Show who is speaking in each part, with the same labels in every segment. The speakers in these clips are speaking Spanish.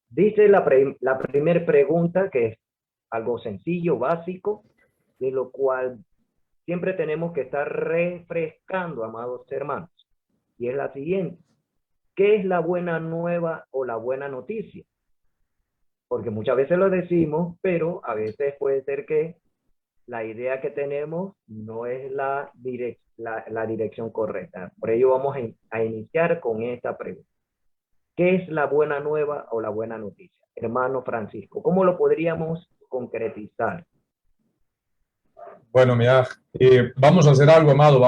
Speaker 1: Dice la primera pregunta, que es algo sencillo, básico, de lo cual siempre tenemos que estar refrescando, amados hermanos. Y es la siguiente: ¿qué es la buena nueva o la buena noticia? Porque muchas veces lo decimos, pero a veces puede ser que la idea que tenemos no es la dirección correcta. Por ello vamos a iniciar con esta pregunta. ¿Qué es la buena nueva o la buena noticia? Hermano Francisco, ¿cómo lo podríamos concretizar?
Speaker 2: Bueno, mira, vamos a hacer algo, amado.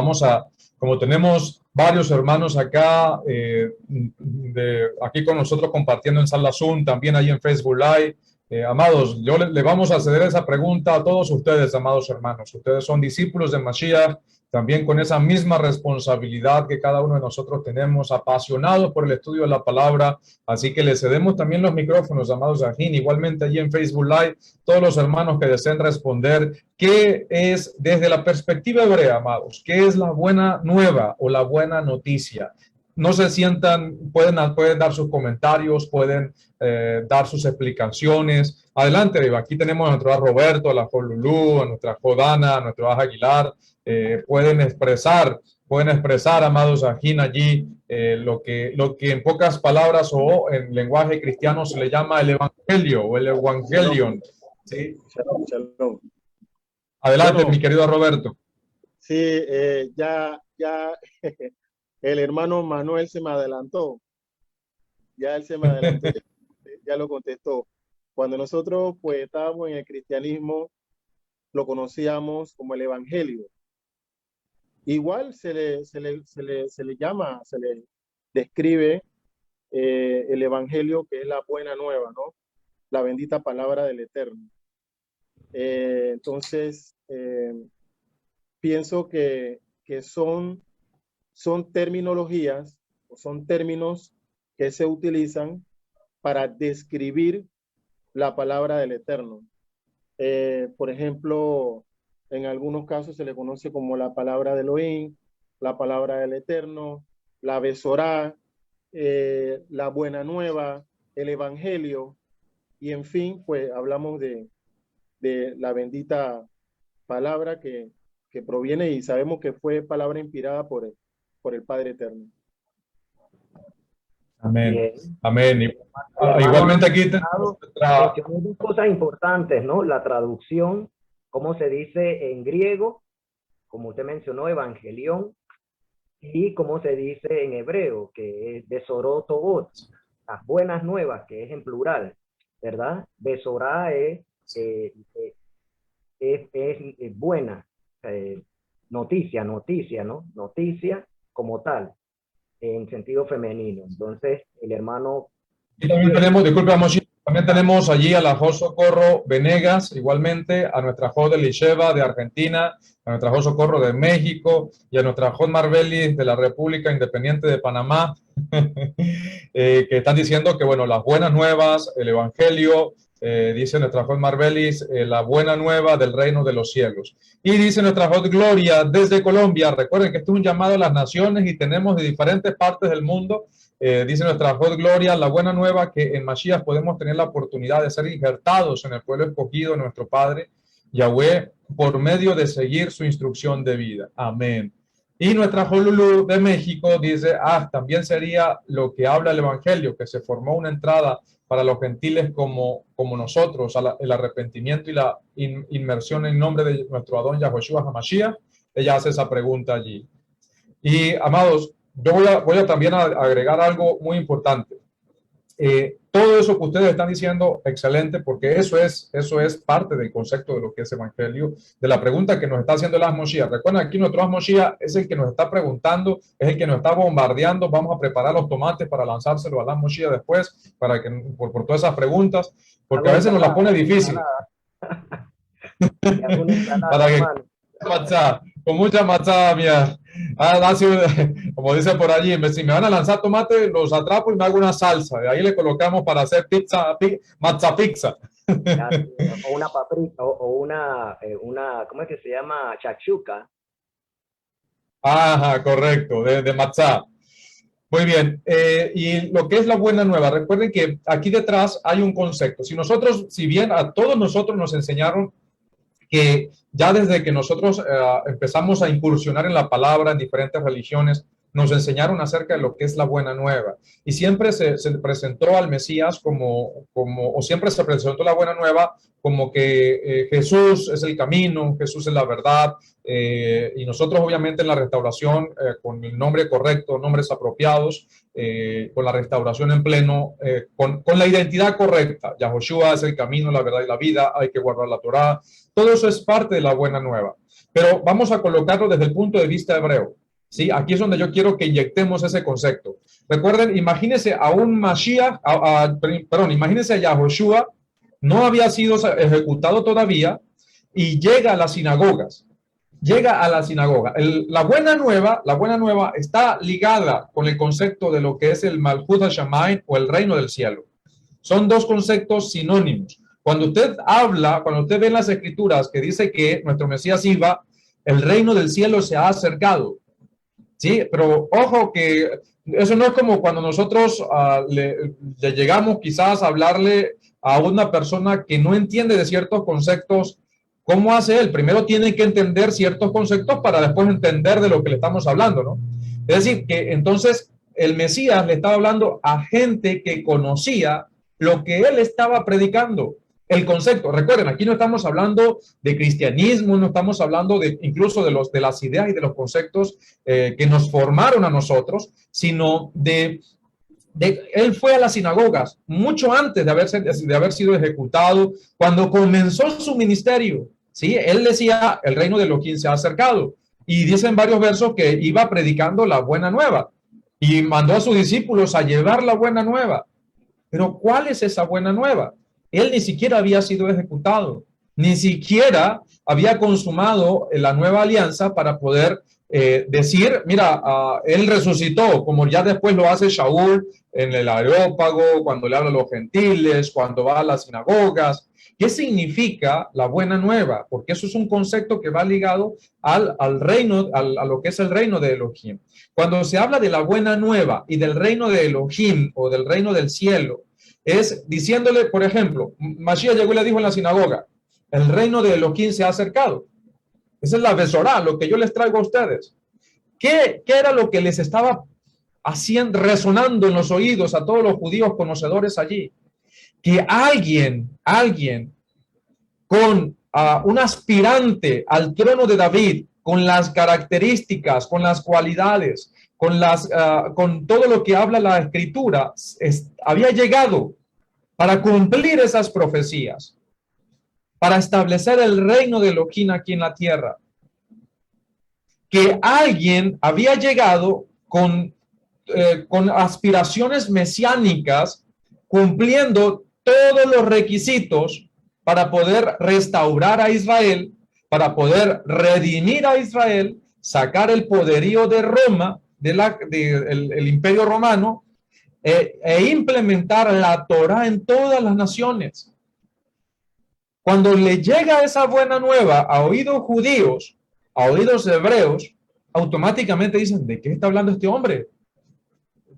Speaker 2: Como tenemos varios hermanos acá, aquí con nosotros compartiendo en Sala Zoom, también ahí en Facebook Live. Amados, le vamos a hacer esa pregunta a todos ustedes, amados hermanos. Ustedes son discípulos de Mashiach, también con esa misma responsabilidad que cada uno de nosotros tenemos, apasionados por el estudio de la palabra. Así que le cedemos también los micrófonos, amados Ajín, igualmente allí en Facebook Live, todos los hermanos que deseen responder. ¿Qué es, desde la perspectiva hebrea, amados, qué es la buena nueva o la buena noticia? No se sientan, pueden dar sus comentarios, pueden dar sus explicaciones. Adelante, aquí tenemos a nuestro Roberto, a la Lulú, a nuestra Jodana, a nuestro Aguilar. Pueden expresar, amados Ajín, allí lo que en pocas palabras o en lenguaje cristiano se le llama el Evangelio o el Evangelion. ¿Sí?
Speaker 3: Shalom, shalom.
Speaker 2: Adelante,
Speaker 3: Bueno,
Speaker 2: mi querido Roberto.
Speaker 3: sí, ya el hermano Manuel se me adelantó. Ya él se me adelantó, ya lo contestó. Cuando nosotros pues estábamos en el cristianismo, lo conocíamos como el Evangelio. Igual se le llama, se le describe el Evangelio, que es la buena nueva, ¿no? La bendita palabra del Eterno. Entonces, pienso que son terminologías o son términos que se utilizan para describir la palabra del Eterno. Por ejemplo, en algunos casos se le conoce como la palabra de Elohim, la palabra del Eterno, la Besorá, la buena nueva, el Evangelio, y en fin, pues hablamos de la bendita palabra que proviene y sabemos que fue palabra inspirada por el Padre Eterno.
Speaker 2: Amén.
Speaker 1: Bien.
Speaker 2: Amén.
Speaker 1: Igualmente
Speaker 2: Aquí
Speaker 1: mencionó dos cosas importantes, ¿no? La traducción, cómo se dice en griego, como usted mencionó, evangelión, y cómo se dice en hebreo, que es besorot tovot, las buenas nuevas, que es en plural, ¿verdad? Besorá eh, eh, es buena, noticia, ¿no? Noticia como tal, en sentido femenino. Entonces, el hermano...
Speaker 2: Y también tenemos, disculpe, también tenemos allí a la Jo Socorro Venegas, igualmente, a nuestra Jo de Lisheva de Argentina, a nuestra Jo Socorro de México y a nuestra Jo Marbelli de la República Independiente de Panamá, que están diciendo que, bueno, las buenas nuevas, el Evangelio, dice nuestra Jo Marbelli, la buena nueva del reino de los cielos. Y dice nuestra Jo Gloria desde Colombia, recuerden que esto es un llamado a las naciones y tenemos de diferentes partes del mundo. Dice nuestra voz Gloria, la buena nueva, que en Mashiach podemos tener la oportunidad de ser injertados en el pueblo escogido de nuestro Padre Yahweh por medio de seguir su instrucción de vida. Amén. Y nuestra Jolulú de México dice, también sería lo que habla el Evangelio, que se formó una entrada para los gentiles como nosotros, el arrepentimiento y la inmersión en nombre de nuestro Adón Yahushua HaMashiach. Ella hace esa pregunta allí. Y, amados, yo voy a también agregar algo muy importante. Todo eso que ustedes están diciendo, excelente, porque eso es parte del concepto de lo que es evangelio, de la pregunta que nos está haciendo el Asmoshiach. Recuerden, aquí nuestro Asmoshiach es el que nos está preguntando, es el que nos está bombardeando. Vamos a preparar los tomates para lanzárselo al Asmoshiach después, para que, por todas esas preguntas, porque a veces nos la pone difícil. Para que con mucha matzá, mía. Como dice por allí, si me van a lanzar tomate, los atrapo y me hago una salsa. De ahí le colocamos para hacer matzá pizza.
Speaker 1: O una paprika, o una, ¿cómo es que se llama? Shakshuka.
Speaker 2: Ajá, correcto, de matzá. Muy bien. Y lo que es la buena nueva, recuerden que aquí detrás hay un concepto. Si bien a todos nosotros nos enseñaron que ya desde que nosotros empezamos a incursionar en la palabra en diferentes religiones, nos enseñaron acerca de lo que es la buena nueva. Y siempre se presentó al Mesías o siempre se presentó la buena nueva como que Jesús es el camino, Jesús es la verdad, y nosotros obviamente en la restauración, con el nombre correcto, nombres apropiados, con la restauración en pleno, con la identidad correcta. Yahoshua es el camino, la verdad y la vida, hay que guardar la Torá. Todo eso es parte de la buena nueva. Pero vamos a colocarlo desde el punto de vista hebreo. ¿Sí? Aquí es donde yo quiero que inyectemos ese concepto. Recuerden, imagínense a un Mashiach, imagínense a Yahoshua, no había sido ejecutado todavía y llega a las sinagogas. Llega a la sinagoga. La buena nueva está ligada con el concepto de lo que es el Malchut HaShamayim o el reino del cielo. Son dos conceptos sinónimos. Cuando usted ve en las escrituras que dice que nuestro Mesías iba, el reino del cielo se ha acercado. Sí, pero ojo que eso no es como cuando nosotros le llegamos quizás a hablarle a una persona que no entiende de ciertos conceptos. ¿Cómo hace él? Primero tiene que entender ciertos conceptos para después entender de lo que le estamos hablando, ¿no? Es decir, que entonces el Mesías le estaba hablando a gente que conocía lo que él estaba predicando. El concepto, recuerden, aquí no estamos hablando de cristianismo, no estamos hablando incluso de las ideas y de los conceptos que nos formaron a nosotros, sino él fue a las sinagogas mucho antes de haber sido ejecutado, cuando comenzó su ministerio. ¿Sí? Él decía, el reino de Elohim se ha acercado, y dicen varios versos que iba predicando la buena nueva y mandó a sus discípulos a llevar la buena nueva. Pero ¿cuál es esa buena nueva? Él ni siquiera había sido ejecutado, ni siquiera había consumado la nueva alianza para poder decir, mira, él resucitó, como ya después lo hace Shaul en el Areópago, cuando le habla a los gentiles, cuando va a las sinagogas. ¿Qué significa la buena nueva? Porque eso es un concepto que va ligado al reino, a lo que es el reino de Elohim. Cuando se habla de la buena nueva y del reino de Elohim o del reino del cielo, es diciéndole, por ejemplo, Mashiach llegó y le dijo en la sinagoga, el reino de Elohim se ha acercado. Esa es la Besorá, lo que yo les traigo a ustedes. ¿Qué era lo que les estaba resonando en los oídos a todos los judíos conocedores allí? Que alguien con un aspirante al trono de David, con las características, con las cualidades, con todo lo que habla la escritura, había llegado para cumplir esas profecías, para establecer el reino de Elohim aquí en la tierra. Que alguien había llegado con aspiraciones mesiánicas, cumpliendo todos los requisitos para poder restaurar a Israel, para poder redimir a Israel, sacar el poderío de Roma, del Imperio Romano, e implementar la Torá en todas las naciones. Cuando le llega esa buena nueva a oídos judíos, a oídos hebreos, automáticamente dicen, ¿de qué está hablando este hombre?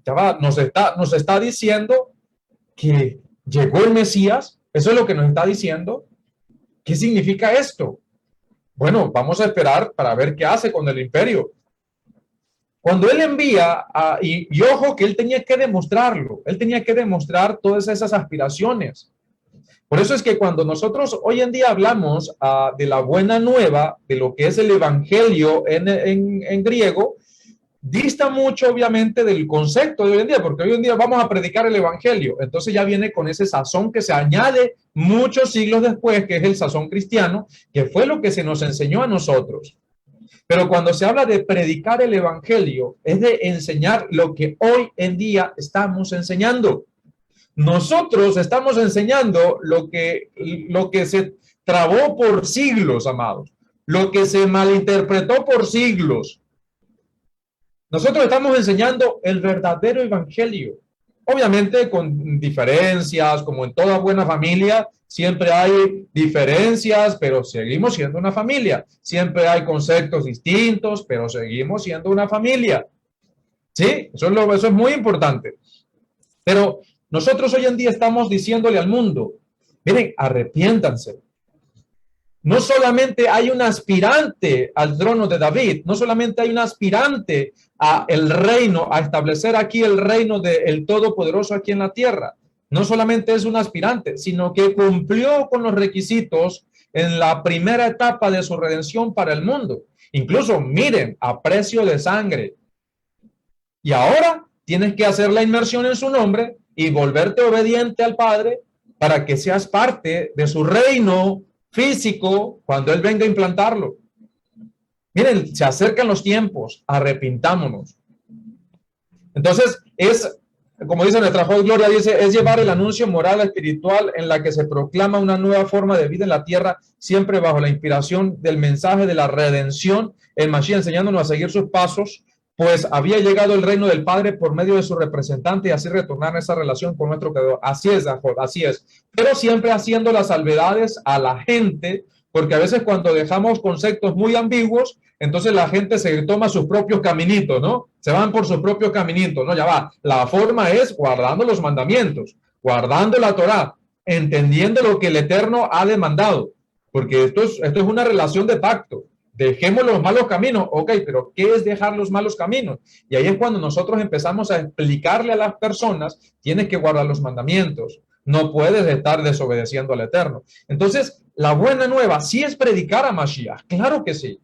Speaker 2: Ya va, nos está diciendo que llegó el Mesías. Eso es lo que nos está diciendo. ¿Qué significa esto? Bueno, vamos a esperar para ver qué hace con el imperio. Cuando él envía, y ojo que él tenía que demostrarlo, él tenía que demostrar todas esas aspiraciones. Por eso es que cuando nosotros hoy en día hablamos de la buena nueva, de lo que es el evangelio en griego, dista mucho obviamente del concepto de hoy en día, porque hoy en día vamos a predicar el evangelio. Entonces ya viene con ese sazón que se añade muchos siglos después, que es el sazón cristiano, que fue lo que se nos enseñó a nosotros. Pero cuando se habla de predicar el evangelio, es de enseñar lo que hoy en día estamos enseñando. Nosotros estamos enseñando lo que se trabó por siglos, amados, lo que se malinterpretó por siglos. Nosotros estamos enseñando el verdadero evangelio. Obviamente con diferencias, como en toda buena familia, siempre hay diferencias, pero seguimos siendo una familia. Siempre hay conceptos distintos, pero seguimos siendo una familia. ¿Sí? Eso es muy importante. Pero nosotros hoy en día estamos diciéndole al mundo, miren, arrepiéntanse. No solamente hay un aspirante al trono de David, no solamente hay un aspirante a el reino, a establecer aquí el reino del Todopoderoso aquí en la tierra. No solamente es un aspirante, sino que cumplió con los requisitos en la primera etapa de su redención para el mundo. Incluso, miren, a precio de sangre. Y ahora tienes que hacer la inmersión en su nombre y volverte obediente al Padre para que seas parte de su reino físico cuando Él venga a implantarlo. Miren, se acercan los tiempos, arrepintámonos. Entonces, como dice nuestra joven Gloria, dice, es llevar el anuncio moral espiritual en la que se proclama una nueva forma de vida en la tierra, siempre bajo la inspiración del mensaje de la redención, el Mashiach enseñándonos a seguir sus pasos, pues había llegado el reino del Padre por medio de su representante y así retornar a esa relación con nuestro Creador. Así es, Jacob, así es. Pero siempre haciendo las salvedades a la gente, porque a veces cuando dejamos conceptos muy ambiguos, entonces la gente se toma sus propios caminitos, ¿no? Se van por sus propios caminitos, ¿no? Ya va. La forma es guardando los mandamientos, guardando la Torá, entendiendo lo que el Eterno ha demandado, porque esto es una relación de pacto. Dejemos los malos caminos, ok, pero ¿qué es dejar los malos caminos? Y ahí es cuando nosotros empezamos a explicarle a las personas, tienes que guardar los mandamientos, no puedes estar desobedeciendo al Eterno. Entonces, la buena nueva sí es predicar a Mashiach, claro que sí,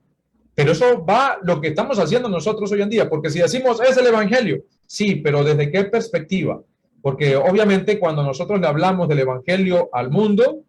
Speaker 2: pero eso va lo que estamos haciendo nosotros hoy en día, porque si decimos es el evangelio, sí, pero ¿desde qué perspectiva? Porque obviamente cuando nosotros le hablamos del evangelio al mundo,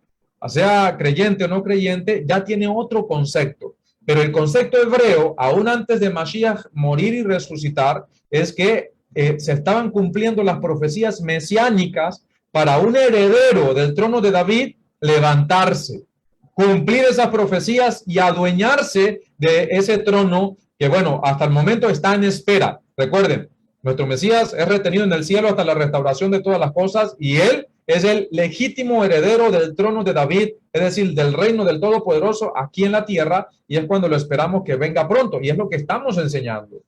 Speaker 2: sea creyente o no creyente, ya tiene otro concepto. Pero el concepto hebreo, aún antes de Mashiach morir y resucitar, es que se estaban cumpliendo las profecías mesiánicas para un heredero del trono de David levantarse, cumplir esas profecías y adueñarse de ese trono que, bueno, hasta el momento está en espera. Recuerden, nuestro Mesías es retenido en el cielo hasta la restauración de todas las cosas y él es el legítimo heredero del trono de David, es decir, del reino del Todopoderoso aquí en la tierra, y es cuando lo esperamos que venga pronto, y es lo que estamos enseñando.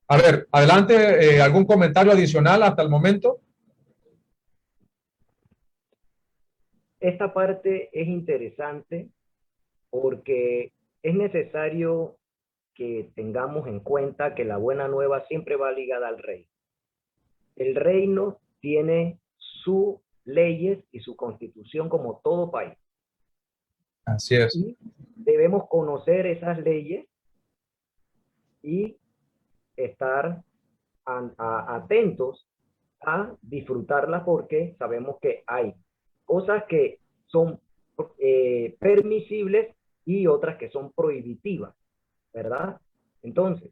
Speaker 2: A ver, adelante, ¿algún comentario adicional hasta el momento?
Speaker 1: Esta parte es interesante porque es necesario que tengamos en cuenta que la buena nueva siempre va ligada al reino. El reino tiene sus leyes y su constitución como todo país.
Speaker 2: Así es.
Speaker 1: Y debemos conocer esas leyes y estar atentos a disfrutarlas porque sabemos que hay cosas que son permisibles y otras que son prohibitivas, ¿verdad? Entonces,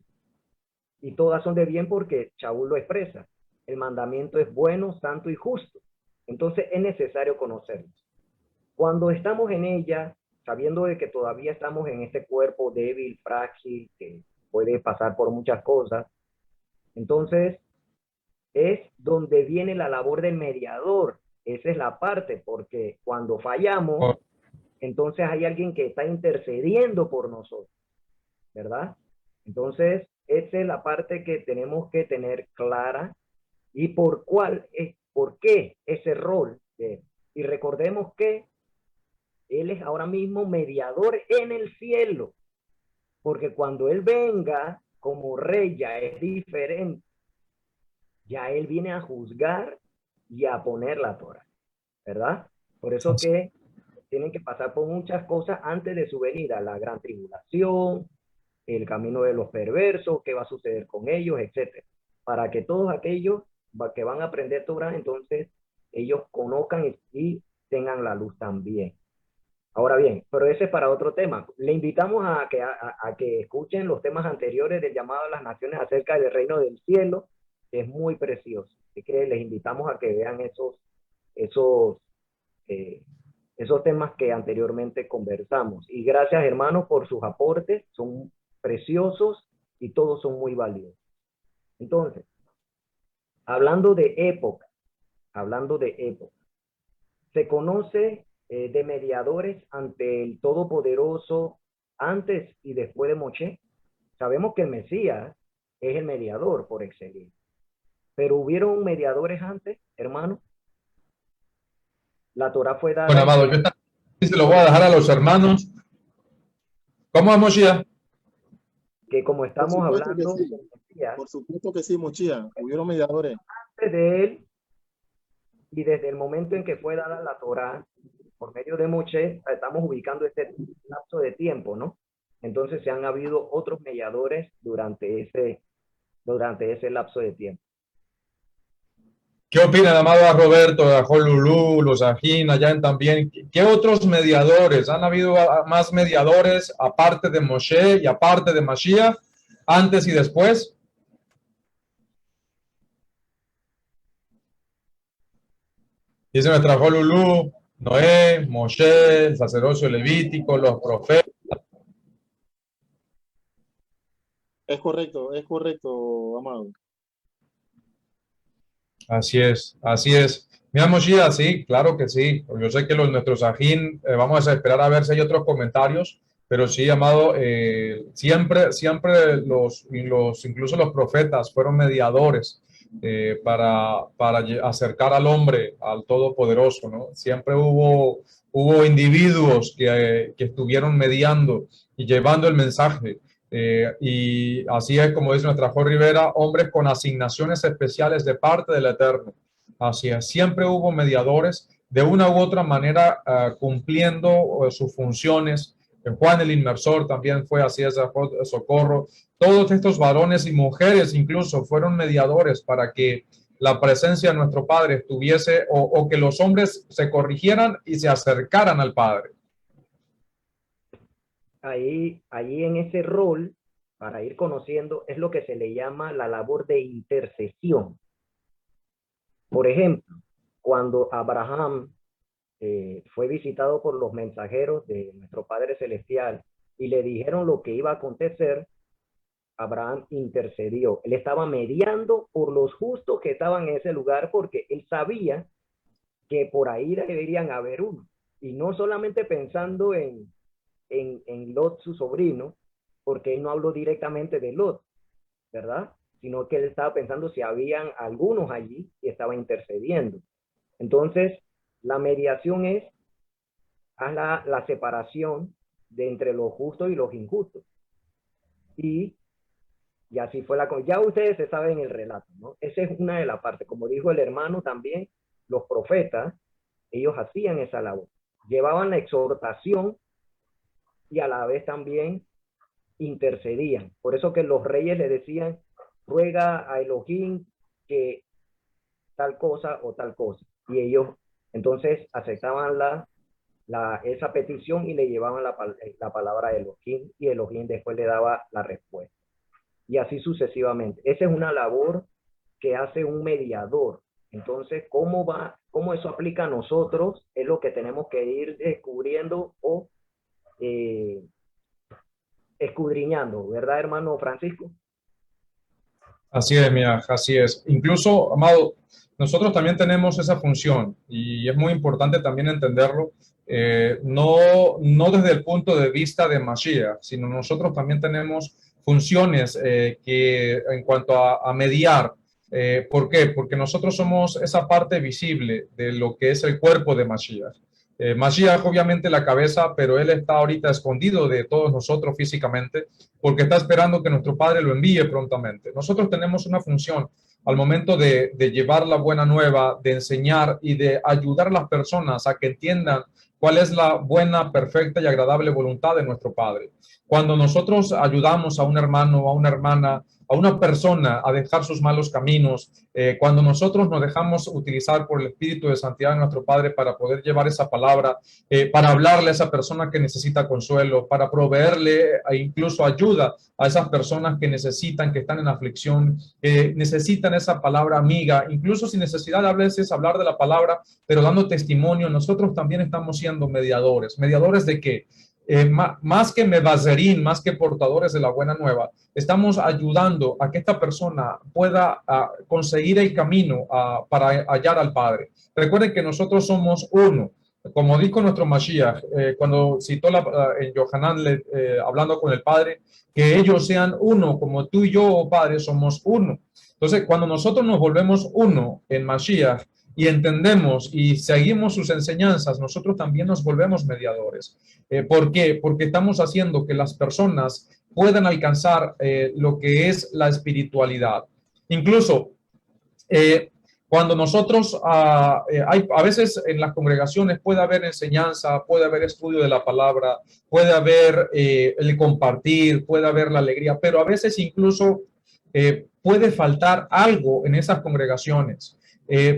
Speaker 1: y todas son de bien porque Shaul lo expresa. El mandamiento es bueno, santo y justo. Entonces es necesario conocerlos. Cuando estamos en ella, sabiendo de que todavía estamos en este cuerpo débil, frágil, que puede pasar por muchas cosas, entonces es donde viene la labor del mediador. Esa es la parte, porque cuando fallamos, entonces hay alguien que está intercediendo por nosotros, ¿verdad? Entonces, esa es la parte que tenemos que tener clara y por qué ese rol. Y recordemos que Él es ahora mismo mediador en el cielo, porque cuando Él venga como rey ya es diferente. Ya Él viene a juzgar y a poner la Torah, ¿verdad? Por eso que tienen que pasar por muchas cosas antes de su venida, la gran tribulación, el camino de los perversos, qué va a suceder con ellos, etcétera, para que todos aquellos que van a aprender Torah, entonces ellos conozcan y tengan la luz también. Ahora bien, pero ese es para otro tema. Le invitamos a que escuchen los temas anteriores del llamado a las naciones acerca del reino del cielo, que es muy precioso. Así que les invitamos a que vean esos, eh, esos temas que anteriormente conversamos. Y gracias, hermanos, por sus aportes. Son preciosos y todos son muy valiosos. Entonces, hablando de época, se conoce de mediadores ante el Todopoderoso antes y después de Moshe. Sabemos que el Mesías es el mediador por excelencia. Pero hubieron mediadores antes, hermano. La Torá fue dada.
Speaker 2: Bueno, amado, yo se lo voy a dejar a los hermanos. ¿Cómo es, Moshiach?
Speaker 1: Que como estamos hablando,
Speaker 3: sí. Por supuesto que sí, Moshiach. Hubieron mediadores.
Speaker 1: Antes de él y desde el momento en que fue dada la Torá por medio de Moshe, estamos ubicando este lapso de tiempo, ¿no? Entonces se han habido otros mediadores durante ese lapso de tiempo.
Speaker 2: ¿Qué opinan, amado Roberto, de Lulú, los Ajín, allá también? ¿Qué otros mediadores? ¿Han habido más mediadores aparte de Moshe y aparte de Mashiach, antes y después? Dice nuestra Lulú, Noé, Moshe, el sacerdocio levítico, los profetas.
Speaker 3: Es correcto, amado.
Speaker 2: Así es, así es. Mira, Moshiach, sí, claro que sí. Yo sé que nuestros ajín, vamos a esperar a ver si hay otros comentarios, pero sí, amado, siempre incluso los profetas fueron mediadores para acercar al hombre, al Todopoderoso, ¿no? Siempre hubo individuos que estuvieron mediando y llevando el mensaje. Y así es como dice nuestra Jo Rivera, hombres con asignaciones especiales de parte del Eterno. Así es, siempre hubo mediadores de una u otra manera cumpliendo sus funciones. Juan el Inmersor también fue así, es Socorro. Todos estos varones y mujeres incluso fueron mediadores para que la presencia de nuestro Padre estuviese o que los hombres se corrigieran y se acercaran al Padre.
Speaker 1: Ahí en ese rol, para ir conociendo, es lo que se le llama la labor de intercesión. Por ejemplo, cuando Abraham fue visitado por los mensajeros de nuestro Padre Celestial y le dijeron lo que iba a acontecer, Abraham intercedió. Él estaba mediando por los justos que estaban en ese lugar porque él sabía que por ahí deberían haber uno. Y no solamente pensando en Lot, su sobrino, porque él no habló directamente de Lot, ¿verdad? Sino que él estaba pensando si habían algunos allí y estaba intercediendo. Entonces, la mediación es la separación de entre los justos y los injustos. Y así fue ya ustedes se saben el relato, ¿no? Esa es una de las partes. Como dijo el hermano también, los profetas, ellos hacían esa labor. Llevaban la exhortación y a la vez también intercedían. Por eso que los reyes le decían, ruega a Elohim que tal cosa o tal cosa. Y ellos entonces aceptaban esa petición y le llevaban la palabra a Elohim y Elohim después le daba la respuesta. Y así sucesivamente. Esa es una labor que hace un mediador. Entonces, ¿cómo eso aplica a nosotros? Es lo que tenemos que ir descubriendo o escudriñando, ¿verdad, hermano Francisco?
Speaker 2: Así es, mira, así es. Incluso, amado, nosotros también tenemos esa función y es muy importante también entenderlo, no desde el punto de vista de Mashiach, sino nosotros también tenemos funciones que en cuanto a mediar. ¿Por qué? Porque nosotros somos esa parte visible de lo que es el cuerpo de Mashiach. Mashiach obviamente la cabeza, pero él está ahorita escondido de todos nosotros físicamente porque está esperando que nuestro Padre lo envíe prontamente. Nosotros tenemos una función al momento de llevar la buena nueva, de enseñar y de ayudar a las personas a que entiendan cuál es la buena, perfecta y agradable voluntad de nuestro Padre. Cuando nosotros ayudamos a un hermano o a una hermana, a una persona a dejar sus malos caminos, cuando nosotros nos dejamos utilizar por el Espíritu de Santidad de nuestro Padre para poder llevar esa palabra, para hablarle a esa persona que necesita consuelo, para proveerle incluso ayuda a esas personas que necesitan, que están en aflicción, que necesitan esa palabra amiga, incluso sin necesidad de a veces hablar de la palabra, pero dando testimonio, nosotros también estamos siendo mediadores. ¿Mediadores de qué? Más que mevazerín, más que portadores de la buena nueva, estamos ayudando a que esta persona pueda conseguir el camino para hallar al Padre. Recuerden que nosotros somos uno. como dijo nuestro Mashiach, cuando citó en Yohanan, hablando con el Padre, que ellos sean uno, como tú y yo, oh Padre, somos uno. Entonces, cuando nosotros nos volvemos uno en Mashiach y entendemos y seguimos sus enseñanzas, nosotros también nos volvemos mediadores. ¿Por qué? Porque estamos haciendo que las personas puedan alcanzar lo que es la espiritualidad. Incluso, cuando nosotros, a veces en las congregaciones puede haber enseñanza, puede haber estudio de la palabra, puede haber el compartir, puede haber la alegría, pero a veces incluso puede faltar algo en esas congregaciones.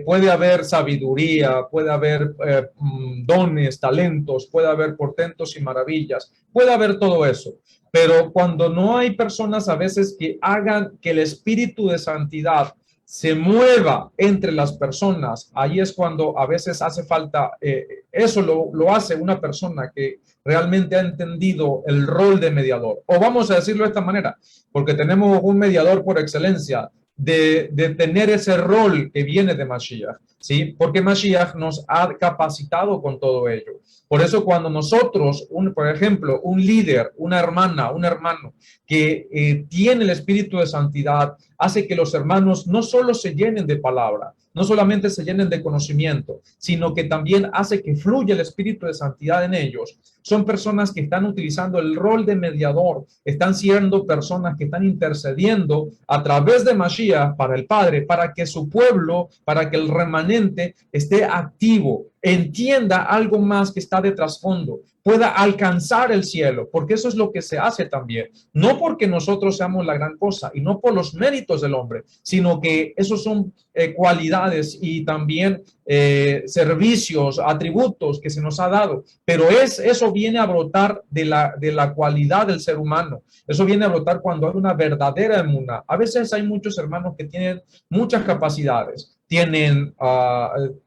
Speaker 2: Puede haber sabiduría, puede haber dones, talentos, puede haber portentos y maravillas, puede haber todo eso. Pero cuando no hay personas a veces que hagan que el espíritu de santidad se mueva entre las personas, ahí es cuando a veces hace falta, eso lo hace una persona que realmente ha entendido el rol de mediador. O vamos a decirlo de esta manera, porque tenemos un mediador por excelencia de tener ese rol que viene de Mashiach, ¿sí? Porque Mashiach nos ha capacitado con todo ello. Por eso cuando nosotros, por ejemplo, un líder, una hermana, un hermano que tiene el espíritu de santidad, hace que los hermanos no solo se llenen de palabra, no solamente se llenen de conocimiento, sino que también hace que fluya el espíritu de santidad en ellos. Son personas que están utilizando el rol de mediador, están siendo personas que están intercediendo a través de Mashiach para el Padre, para que su pueblo, para que el remanente esté activo, entienda algo más que está de trasfondo, pueda alcanzar el cielo, porque eso es lo que se hace también. No porque nosotros seamos la gran cosa y no por los méritos del hombre, sino que esos son cualidades y también servicios, atributos que se nos ha dado, pero eso viene a brotar de la cualidad del ser humano. Eso viene a brotar cuando hay una verdadera emuná. A veces hay muchos hermanos que tienen muchas capacidades, tienen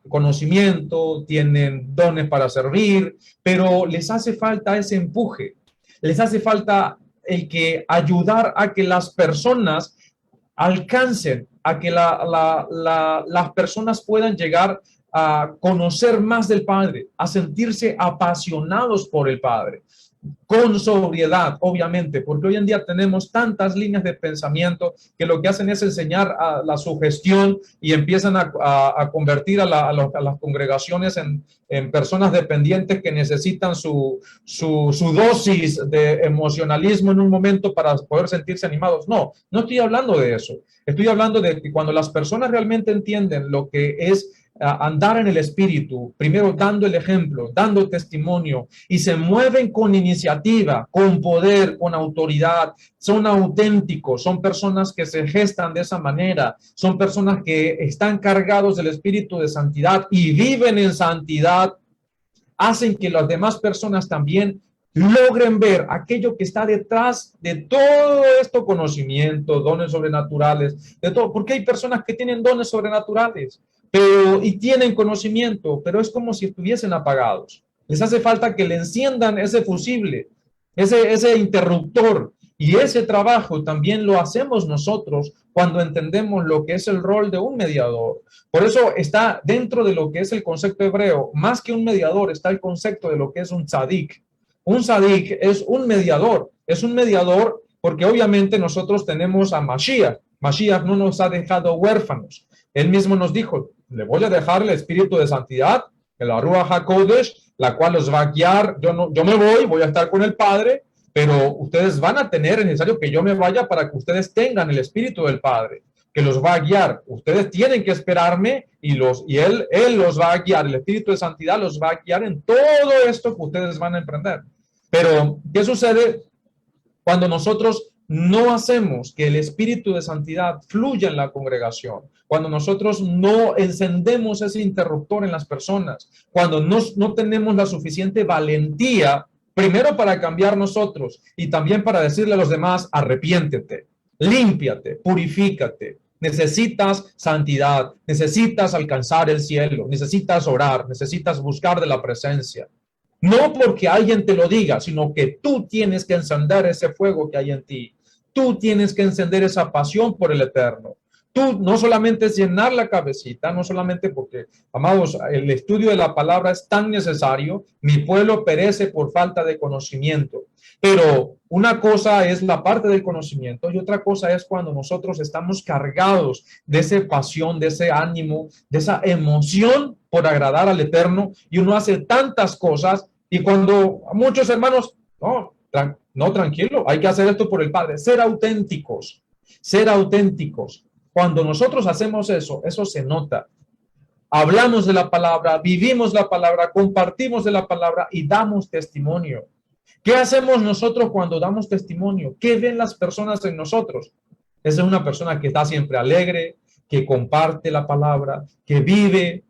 Speaker 2: conocimiento, tienen dones para servir, pero les hace falta ese empuje, les hace falta el que ayudar a que las personas alcancen, a que las personas puedan llegar a conocer más del Padre, a sentirse apasionados por el Padre, con sobriedad, obviamente, porque hoy en día tenemos tantas líneas de pensamiento que lo que hacen es enseñar a la sugestión y empiezan a convertir a las congregaciones en personas dependientes que necesitan su dosis de emocionalismo en un momento para poder sentirse animados. No estoy hablando de eso. Estoy hablando de que cuando las personas realmente entienden lo que es andar en el espíritu, primero dando el ejemplo, dando testimonio, y se mueven con iniciativa, con poder, con autoridad, son auténticos, son personas que se gestan de esa manera, son personas que están cargados del espíritu de santidad y viven en santidad, hacen que las demás personas también logren ver aquello que está detrás de todo esto, conocimiento, dones sobrenaturales, de todo, porque hay personas que tienen dones sobrenaturales, y tienen conocimiento, pero es como si estuviesen apagados. Les hace falta que le enciendan ese fusible, ese interruptor, y ese trabajo también lo hacemos nosotros cuando entendemos lo que es el rol de un mediador. Por eso está dentro de lo que es el concepto hebreo, más que un mediador, está el concepto de lo que es un tzadik. Un tzadik es un mediador porque obviamente nosotros tenemos a Mashiach. Mashiach no nos ha dejado huérfanos. Él mismo nos dijo, le voy a dejar el espíritu de santidad, el Ruach HaKodesh, la cual los va a guiar. Yo me voy a estar con el Padre, pero ustedes van a tener, es necesario que yo me vaya para que ustedes tengan el espíritu del Padre, que los va a guiar. Ustedes tienen que esperarme y él los va a guiar. El espíritu de santidad los va a guiar en todo esto que ustedes van a emprender. Pero, ¿qué sucede cuando nosotros no hacemos que el espíritu de santidad fluya en la congregación? Cuando nosotros no encendemos ese interruptor en las personas, cuando no tenemos la suficiente valentía, primero para cambiar nosotros y también para decirle a los demás, arrepiéntete, límpiate, purifícate. Necesitas santidad, necesitas alcanzar el cielo, necesitas orar, necesitas buscar de la presencia. No porque alguien te lo diga, sino que tú tienes que encender ese fuego que hay en ti. Tú tienes que encender esa pasión por el eterno. tú no solamente es llenar la cabecita, no solamente porque, amados, el estudio de la palabra es tan necesario, mi pueblo perece por falta de conocimiento. Pero una cosa es la parte del conocimiento y otra cosa es cuando nosotros estamos cargados de esa pasión, de ese ánimo, de esa emoción por agradar al Eterno, y uno hace tantas cosas, y cuando muchos hermanos, no, tranquilo, hay que hacer esto por el Padre, ser auténticos, ser auténticos. Cuando nosotros hacemos eso, eso se nota. Hablamos de la palabra, vivimos la palabra, compartimos de la palabra y damos testimonio. ¿Qué hacemos nosotros cuando damos testimonio? ¿Qué ven las personas en nosotros? Esa es una persona que está siempre alegre, que comparte la palabra, que vive,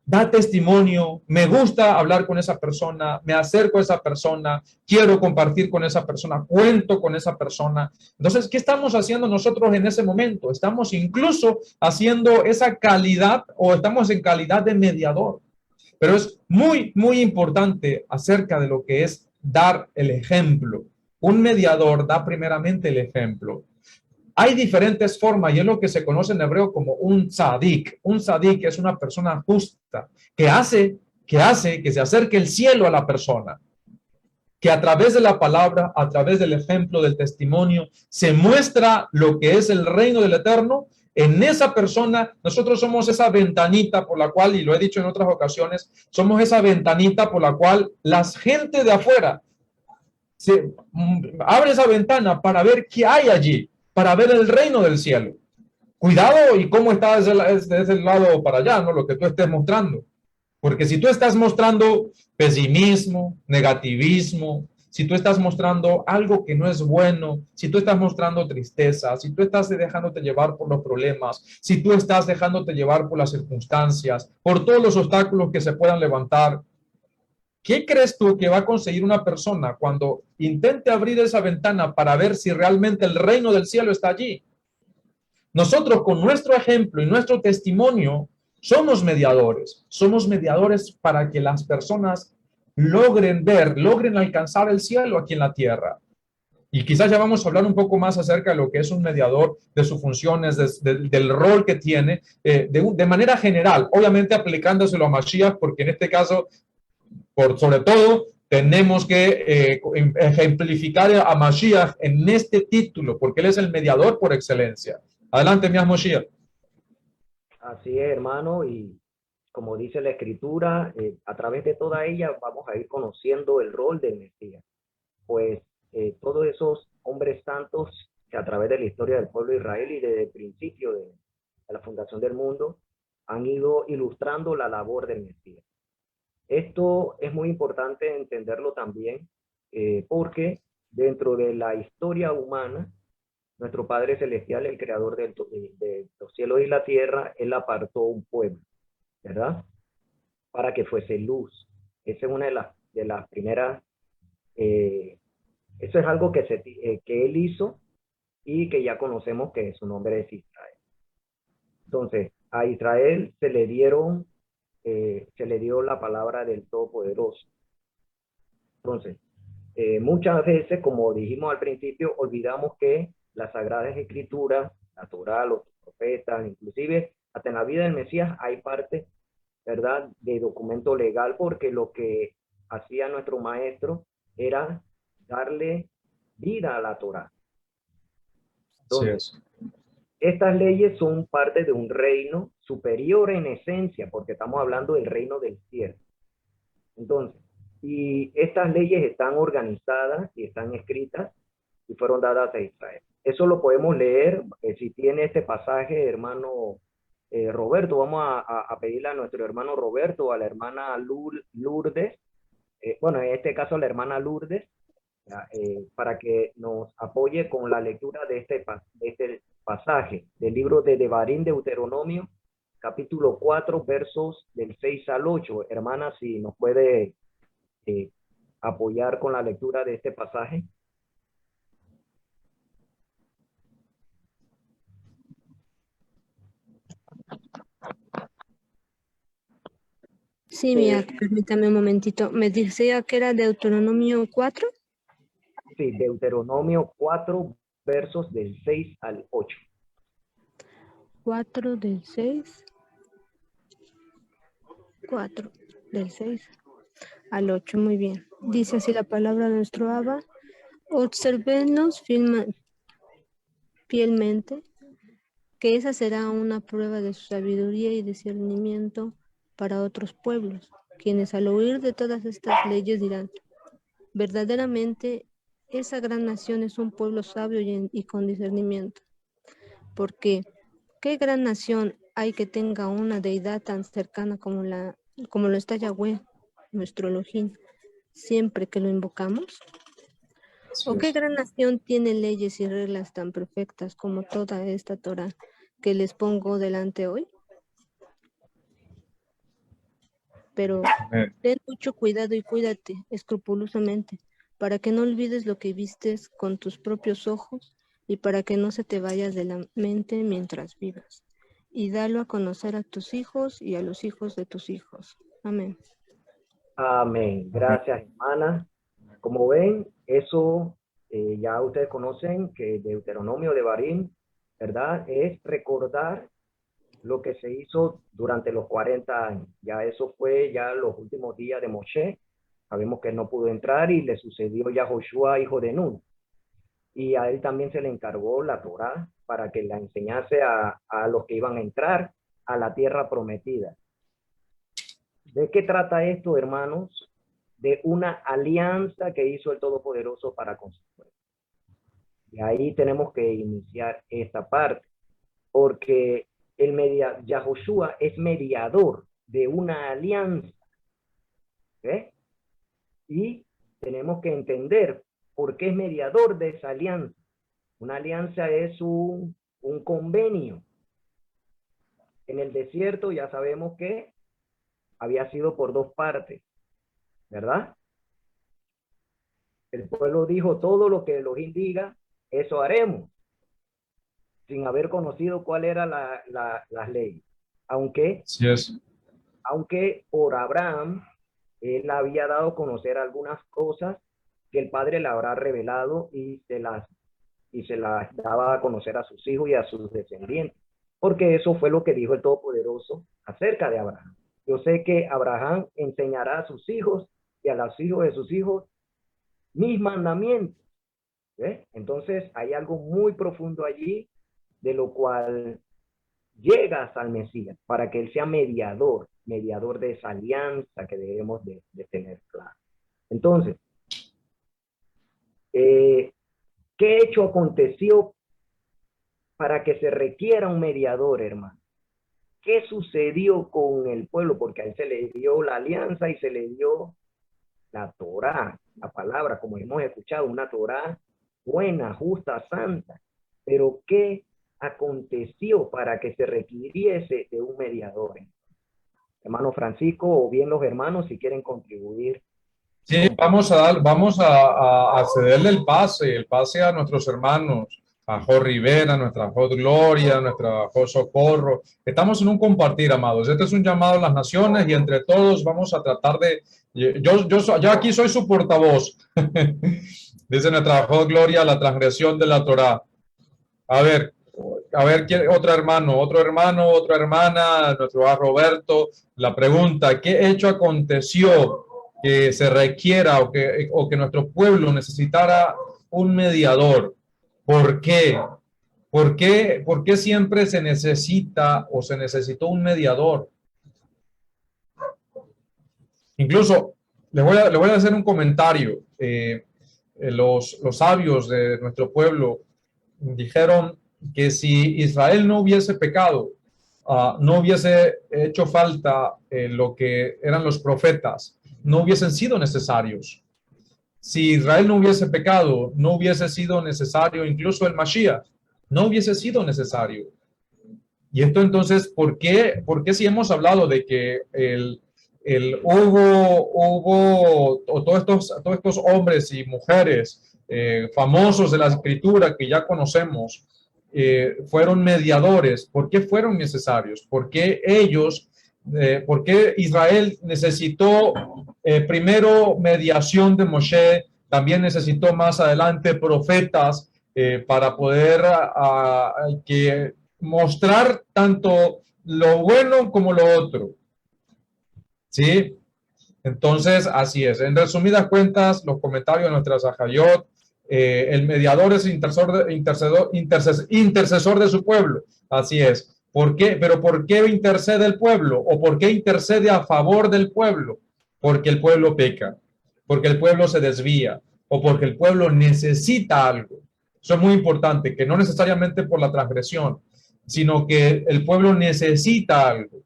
Speaker 2: da testimonio, me gusta hablar con esa persona, me acerco a esa persona, quiero compartir con esa persona, cuento con esa persona. Entonces, ¿qué estamos haciendo nosotros en ese momento? Estamos incluso haciendo esa calidad, o estamos en calidad de mediador. Pero es muy, muy importante acerca de lo que es dar el ejemplo. Un mediador da primeramente el ejemplo. Hay diferentes formas y es lo que se conoce en hebreo como un tzadik. Un tzadik es una persona justa que hace que se acerque el cielo a la persona, que a través de la palabra, a través del ejemplo, del testimonio, se muestra lo que es el reino del Eterno. En esa persona, nosotros somos esa ventanita por la cual, y lo he dicho en otras ocasiones, somos esa ventanita por la cual las gente de afuera abre esa ventana para ver qué hay allí, para ver el reino del cielo. Cuidado y cómo está desde ese lado para allá, ¿no? Lo que tú estés mostrando. Porque si tú estás mostrando pesimismo, negativismo, si tú estás mostrando algo que no es bueno, si tú estás mostrando tristeza, si tú estás dejándote llevar por los problemas, si tú estás dejándote llevar por las circunstancias, por todos los obstáculos que se puedan levantar, ¿qué crees tú que va a conseguir una persona cuando intente abrir esa ventana para ver si realmente el reino del cielo está allí? Nosotros con nuestro ejemplo y nuestro testimonio somos mediadores para que las personas logren ver, logren alcanzar el cielo aquí en la tierra. Y quizás ya vamos a hablar un poco más acerca de lo que es un mediador, de sus funciones, del rol que tiene, de manera general, obviamente aplicándoselo a Mashiach, porque en este caso, sobre todo, tenemos que ejemplificar a Mashiach en este título, porque él es el mediador por excelencia. Adelante, mi Mashiach.
Speaker 1: Así es, hermano, y como dice la Escritura, a través de toda ella vamos a ir conociendo el rol del Mesías. Pues todos esos hombres santos que a través de la historia del pueblo de Israel y desde el principio de la fundación del mundo han ido ilustrando la labor del Mesías. Esto es muy importante entenderlo también porque dentro de la historia humana, nuestro Padre Celestial, el creador de los cielos y la tierra, él apartó un pueblo, ¿verdad? Para que fuese luz. Esa es una de las primeras, eso es algo que él hizo y que ya conocemos que su nombre es Israel. Entonces, a Israel se le dio la palabra del Todopoderoso. Entonces, muchas veces, como dijimos al principio, olvidamos que las Sagradas Escrituras, la Torá, los profetas, inclusive hasta en la vida del Mesías hay parte, ¿verdad?, de documento legal, porque lo que hacía nuestro maestro era darle vida a la Torá. Entonces, estas leyes son parte de un reino superior en esencia, porque estamos hablando del reino del cielo. Entonces, y estas leyes están organizadas y están escritas y fueron dadas a Israel. Eso lo podemos leer, si tiene este pasaje, hermano Roberto, vamos a pedirle a nuestro hermano Roberto, a la hermana Lourdes, bueno, en este caso a la hermana Lourdes, para que nos apoye con la lectura de este pasaje del libro de Devarim, Deuteronomio, capítulo 4, versos del 6 al 8. Hermana, si nos puede apoyar con la lectura de este pasaje.
Speaker 4: Sí, mira, permítame un momentito. ¿Me decía que era Deuteronomio 4?
Speaker 1: Sí, Deuteronomio 4, versos del 6 al 8.
Speaker 4: 4 del 6. 4 del 6 al 8, muy bien. Dice así la palabra de nuestro Abba. Observenos fielmente, que esa será una prueba de su sabiduría y discernimiento para otros pueblos, quienes al oír de todas estas leyes dirán, verdaderamente esa gran nación es un pueblo sabio y con discernimiento. Porque, ¿qué gran nación hay que tenga una deidad tan cercana como lo está Yahweh, nuestro Elohim, siempre que lo invocamos?
Speaker 2: Así
Speaker 4: ¿O qué
Speaker 2: es.
Speaker 4: gran nación tiene leyes y reglas tan perfectas como toda esta Torah que les pongo delante hoy? Pero
Speaker 2: Amén.
Speaker 4: ten mucho cuidado y cuídate escrupulosamente, para que no olvides lo que vistes con tus propios ojos y para que no se te vaya de la mente mientras vivas. Y dalo a conocer a tus hijos y a los hijos de tus hijos. Amén.
Speaker 1: Amén. Gracias, hermana. Como ven, eso ya ustedes conocen que Deuteronomio de Barín, ¿verdad? Es recordar lo que se hizo durante los 40 años. Ya eso fue ya los últimos días de Moshe. Sabemos que él no pudo entrar y le sucedió ya a Josué, hijo de Nun. Y a él también se le encargó la Torá para que la enseñase a los que iban a entrar a la tierra prometida. ¿De qué trata esto, hermanos? De una alianza que hizo el Todopoderoso para con su pueblo. Y ahí tenemos que iniciar esta parte, porque Yahoshua es mediador de una alianza. ¿Okay? Y tenemos que entender por qué es mediador de esa alianza. Una alianza es un convenio. En el desierto ya sabemos que había sido por dos partes, ¿verdad? El pueblo dijo, todo lo que Elohim diga, eso haremos, sin haber conocido cuál era las leyes.
Speaker 2: Así es.
Speaker 1: Aunque por Abraham, él había dado a conocer algunas cosas que el Padre le habrá revelado y se las daba a conocer a sus hijos y a sus descendientes. Porque eso fue lo que dijo el Todopoderoso acerca de Abraham. Yo sé que Abraham enseñará a sus hijos y a los hijos de sus hijos mis mandamientos. ¿Eh? Entonces hay algo muy profundo allí, de lo cual llegas al Mesías, para que él sea mediador de esa alianza que debemos de tener claro. Entonces, ¿qué hecho aconteció para que se requiera un mediador, hermano? ¿Qué sucedió con el pueblo? Porque a él se le dio la alianza y se le dio la Torá, la palabra, como hemos escuchado, una Torá buena, justa, santa. Pero ¿qué aconteció para que se requiriese de un mediador? Hermano Francisco, o bien los hermanos, si quieren contribuir.
Speaker 2: Sí, vamos a cederle el pase a nuestros hermanos, a Jo Rivera, a nuestra Jo Gloria, a nuestra Jo Socorro. Estamos en un compartir, amados. Este es un llamado a las naciones y entre todos vamos a tratar de... Yo aquí soy su portavoz. Dice nuestra Jo Gloria, la transgresión de la Torá. A ver, otra hermana, nuestro Roberto, la pregunta, ¿qué hecho aconteció que se requiera o que nuestro pueblo necesitara un mediador? ¿Por qué? ¿Por qué siempre se necesita o se necesitó un mediador? Incluso le voy a hacer un comentario. Los sabios de nuestro pueblo dijeron que si Israel no hubiese pecado, no hubiese hecho falta lo que eran los profetas, no hubiesen sido necesarios. Si Israel no hubiese pecado, no hubiese sido necesario incluso el Mashiach, no hubiese sido necesario. Y esto entonces, ¿por qué si hemos hablado de que todos estos hombres y mujeres famosos de la escritura que ya conocemos fueron mediadores? ¿Por qué fueron necesarios? ¿Por qué por qué Israel necesitó primero mediación de Moshe, también necesitó más adelante profetas para poder que mostrar tanto lo bueno como lo otro. ¿Sí? Entonces, así es. En resumidas cuentas, los comentarios de nuestra Zahayot, el mediador es intercesor de su pueblo. Así es. ¿Por qué? Pero ¿por qué intercede el pueblo? ¿O por qué intercede a favor del pueblo? Porque el pueblo peca, porque el pueblo se desvía o porque el pueblo necesita algo. Eso es muy importante, que no necesariamente por la transgresión, sino que el pueblo necesita algo.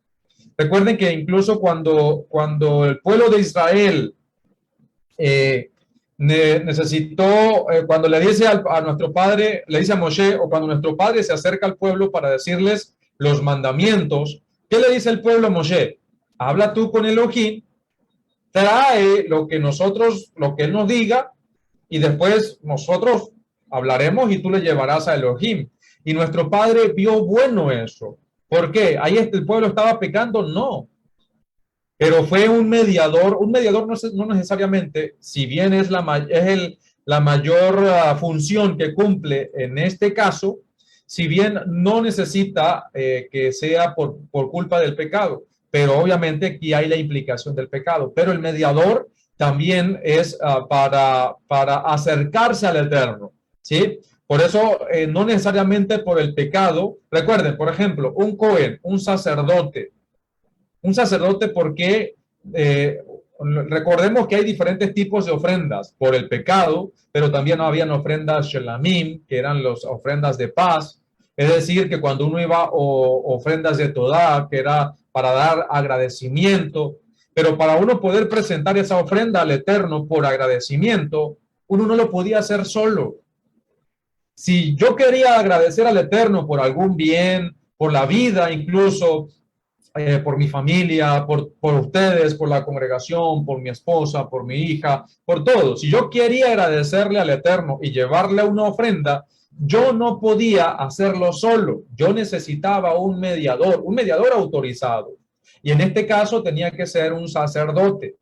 Speaker 2: Recuerden que incluso cuando el pueblo de Israel necesitó, cuando le dice a nuestro padre, le dice a Moshe, o cuando nuestro padre se acerca al pueblo para decirles los mandamientos, ¿qué le dice el pueblo a Moshe? Habla tú con Elohim, trae lo que él nos diga, y después nosotros hablaremos y tú le llevarás a Elohim. Y nuestro padre vio bueno eso. ¿Por qué? ¿Ahí el pueblo estaba pecando? No. Pero fue un mediador no necesariamente, si bien es la mayor función que cumple en este caso, si bien no necesita que sea por culpa del pecado, pero obviamente aquí hay la implicación del pecado. Pero el mediador también es para acercarse al Eterno, ¿sí? Por eso, no necesariamente por el pecado. Recuerden, por ejemplo, un Cohen, un sacerdote, porque recordemos que hay diferentes tipos de ofrendas por el pecado, pero también habían ofrendas shelamim, que eran las ofrendas de paz. Es decir, que cuando uno iba o ofrendas de Todá, que era para dar agradecimiento, pero para uno poder presentar esa ofrenda al Eterno por agradecimiento, uno no lo podía hacer solo. Si yo quería agradecer al Eterno por algún bien, por la vida incluso, por mi familia, por ustedes, por la congregación, por mi esposa, por mi hija, por todo. Si yo quería agradecerle al Eterno y llevarle una ofrenda, yo no podía hacerlo solo. Yo necesitaba un mediador autorizado. Y en este caso tenía que ser un sacerdote.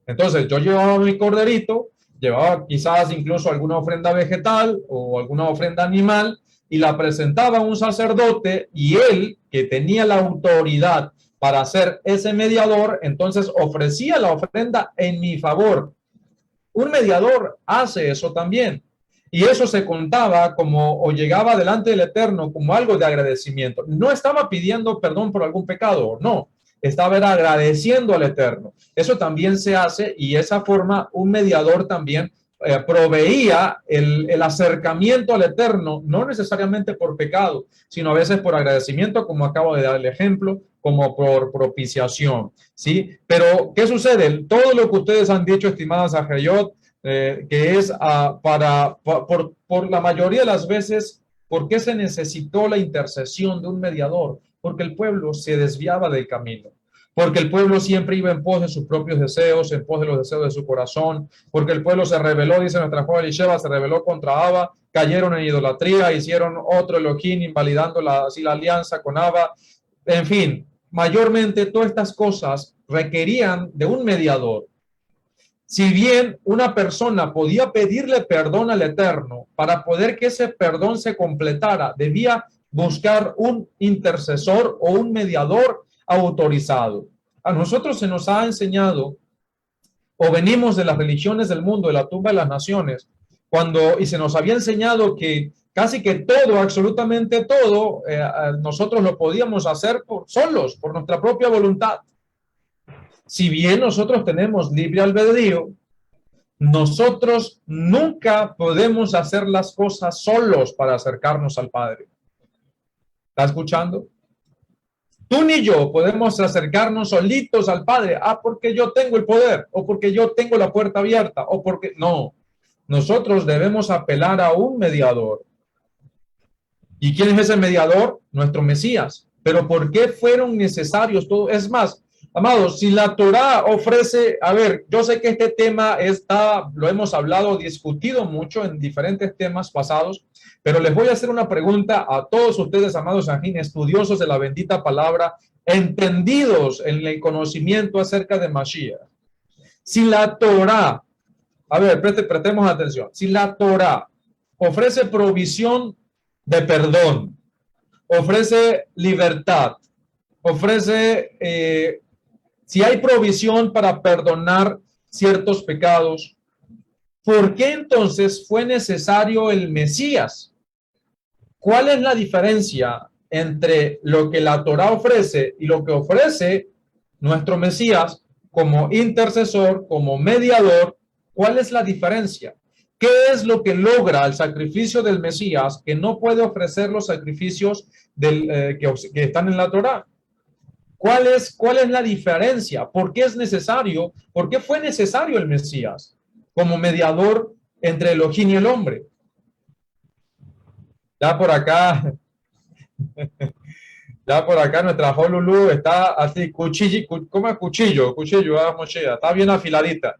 Speaker 2: Entonces yo llevaba mi corderito, llevaba quizás incluso alguna ofrenda vegetal o alguna ofrenda animal, y la presentaba a un sacerdote, y él, que tenía la autoridad para ser ese mediador, entonces ofrecía la ofrenda en mi favor. Un mediador hace eso también. Y eso se contaba como, o llegaba delante del Eterno como algo de agradecimiento. No estaba pidiendo perdón por algún pecado, no. Estaba agradeciendo al Eterno. Eso también se hace, y esa forma un mediador también proveía el acercamiento al Eterno, no necesariamente por pecado, sino a veces por agradecimiento, como acabo de dar el ejemplo, como por propiciación, ¿sí? Pero, ¿qué sucede? Todo lo que ustedes han dicho, estimadas Zahayot, que es por la mayoría de las veces, ¿por qué se necesitó la intercesión de un mediador? Porque el pueblo se desviaba del camino. Porque el pueblo siempre iba en pos de sus propios deseos, en pos de los deseos de su corazón, porque el pueblo se rebeló, dice nuestra joven Elisheva, se rebeló contra Abba, cayeron en idolatría, hicieron otro Elohim, invalidando así la alianza con Abba. En fin, mayormente todas estas cosas requerían de un mediador. Si bien una persona podía pedirle perdón al Eterno, para poder que ese perdón se completara, debía buscar un intercesor o un mediador autorizado. A nosotros se nos ha enseñado, o venimos de las religiones del mundo, de la tumba de las naciones, y se nos había enseñado que casi que todo, absolutamente todo, nosotros lo podíamos hacer solos, por nuestra propia voluntad. Si bien nosotros tenemos libre albedrío, nosotros nunca podemos hacer las cosas solos para acercarnos al Padre. ¿Está escuchando? Tú ni yo podemos acercarnos solitos al Padre. Porque yo tengo el poder, o porque yo tengo la puerta abierta, o porque... No, nosotros debemos apelar a un mediador. ¿Y quién es ese mediador? Nuestro Mesías. Pero ¿por qué fueron necesarios todos? Es más, amados, si la Torá ofrece, yo sé que este tema lo hemos hablado, discutido mucho en diferentes temas pasados, pero les voy a hacer una pregunta a todos ustedes, amados Sajín, estudiosos de la bendita palabra, entendidos en el conocimiento acerca de Mashiach. Si la Torá, prestemos atención, si la Torá ofrece provisión de perdón, ofrece libertad, ofrece, si hay provisión para perdonar ciertos pecados, ¿por qué entonces fue necesario el Mesías? ¿Cuál es la diferencia entre lo que la Torá ofrece y lo que ofrece nuestro Mesías como intercesor, como mediador? ¿Cuál es la diferencia? ¿Qué es lo que logra el sacrificio del Mesías que no puede ofrecer los sacrificios que están en la Torá? ¿Cuál es la diferencia? ¿Por qué es necesario? ¿Por qué fue necesario el Mesías como mediador entre Elohim y el hombre? Ya por acá nuestra Holulu está así, cuchillo, ¿cómo es cuchillo? Cuchillo, Moshe, está bien afiladita.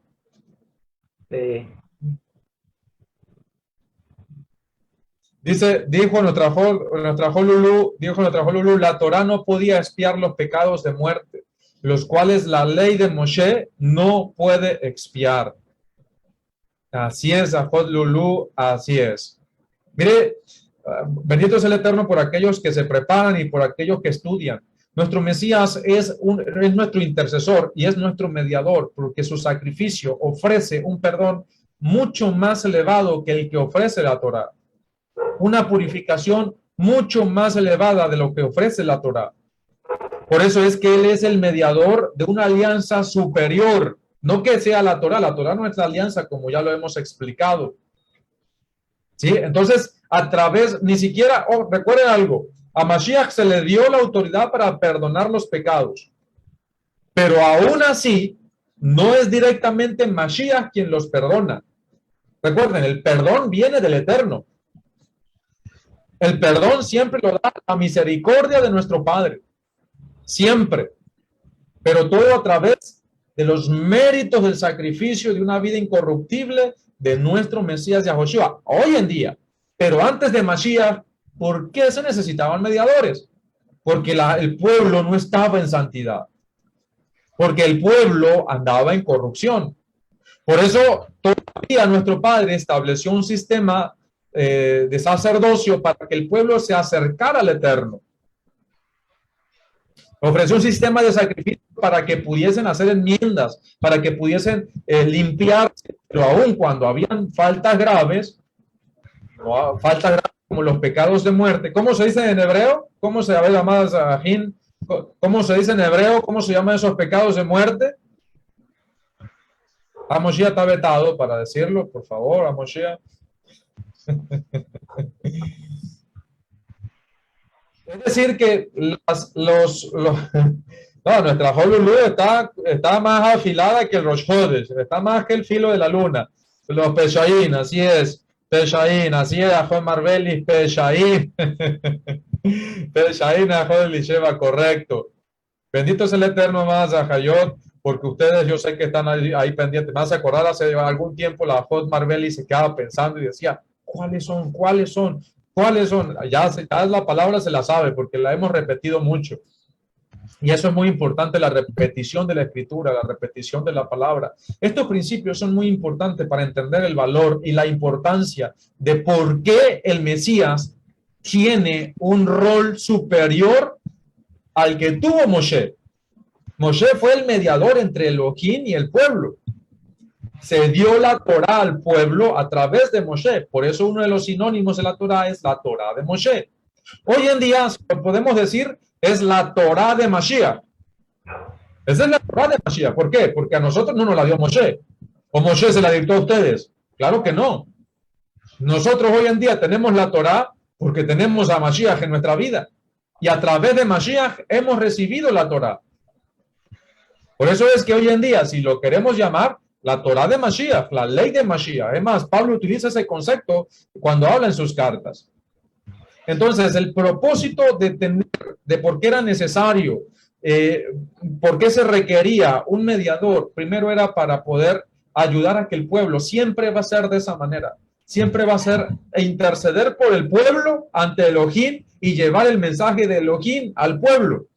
Speaker 2: Dijo nuestra Holulu, la Torá no podía expiar los pecados de muerte, los cuales la ley de Moshe no puede expiar. Así es, Holulu, así es. Mire, bendito es el Eterno por aquellos que se preparan y por aquellos que estudian. Nuestro Mesías es nuestro intercesor y es nuestro mediador, porque su sacrificio ofrece un perdón mucho más elevado que el que ofrece la Torá. Una purificación mucho más elevada de lo que ofrece la Torá. Por eso es que Él es el mediador de una alianza superior. No que sea la Torá no es la alianza, como ya lo hemos explicado. ¿Sí? Entonces, a través, ni siquiera, recuerden algo, a Mashiach se le dio la autoridad para perdonar los pecados, pero aún así, no es directamente Mashiach quien los perdona. Recuerden, el perdón viene del Eterno. El perdón siempre lo da la misericordia de nuestro Padre. Siempre. Pero todo a través de los méritos del sacrificio de una vida incorruptible de nuestro Mesías Yahoshua. Hoy en día. Pero antes de Mashiach, ¿por qué se necesitaban mediadores? Porque el pueblo no estaba en santidad. Porque el pueblo andaba en corrupción. Por eso todavía nuestro Padre estableció un sistema de sacerdocio para que el pueblo se acercara al Eterno. Ofreció un sistema de sacrificio para que pudiesen hacer enmiendas, para que pudiesen limpiarse, pero aún cuando habían faltas graves como los pecados de muerte. ¿Cómo se dice en hebreo? ¿Cómo se llama, Zahin? ¿Cómo se dice en hebreo? ¿Cómo se llaman esos pecados de muerte? Moshe está vetado para decirlo, por favor, Moshe. Es decir que nuestra Holulu está más afilada que el Rosh Hodesh, está más que el filo de la luna. Los Peshaín, así es. Peshaín, así es, Juan Marbelis, Peshaín. Peshaín, Juan Elisheva, correcto. Bendito es el Eterno más, Ajayot, porque ustedes yo sé que están ahí pendientes. Me hace acordar hace algún tiempo la Juan Marbelis se quedaba pensando y decía, ¿cuáles son? ¿Cuáles son? ¿Cuáles son? Ya la palabra se la sabe porque la hemos repetido mucho. Y eso es muy importante, la repetición de la escritura, la repetición de la palabra. Estos principios son muy importantes para entender el valor y la importancia de por qué el Mesías tiene un rol superior al que tuvo Moshe. Moshe fue el mediador entre Elohim y el pueblo. Se dio la Torá al pueblo a través de Moshe. Por eso uno de los sinónimos de la Torá es la Torá de Moshe. Hoy en día podemos decir es la Torá de Mashiach. Esa es la Torá de Mashiach. ¿Por qué? Porque a nosotros no nos la dio Moshe. ¿O Moshe se la dictó a ustedes? Claro que no. Nosotros hoy en día tenemos la Torá porque tenemos a Mashiach en nuestra vida. Y a través de Mashiach hemos recibido la Torá. Por eso es que hoy en día, si lo queremos llamar, la Torá de Mashiach, la ley de Mashiach. Es más, Pablo utiliza ese concepto cuando habla en sus cartas. Entonces, el propósito de por qué era necesario, por qué se requería un mediador, primero era para poder ayudar a que el pueblo siempre va a ser de esa manera. Siempre va a ser interceder por el pueblo ante Elohim y llevar el mensaje de Elohim al pueblo.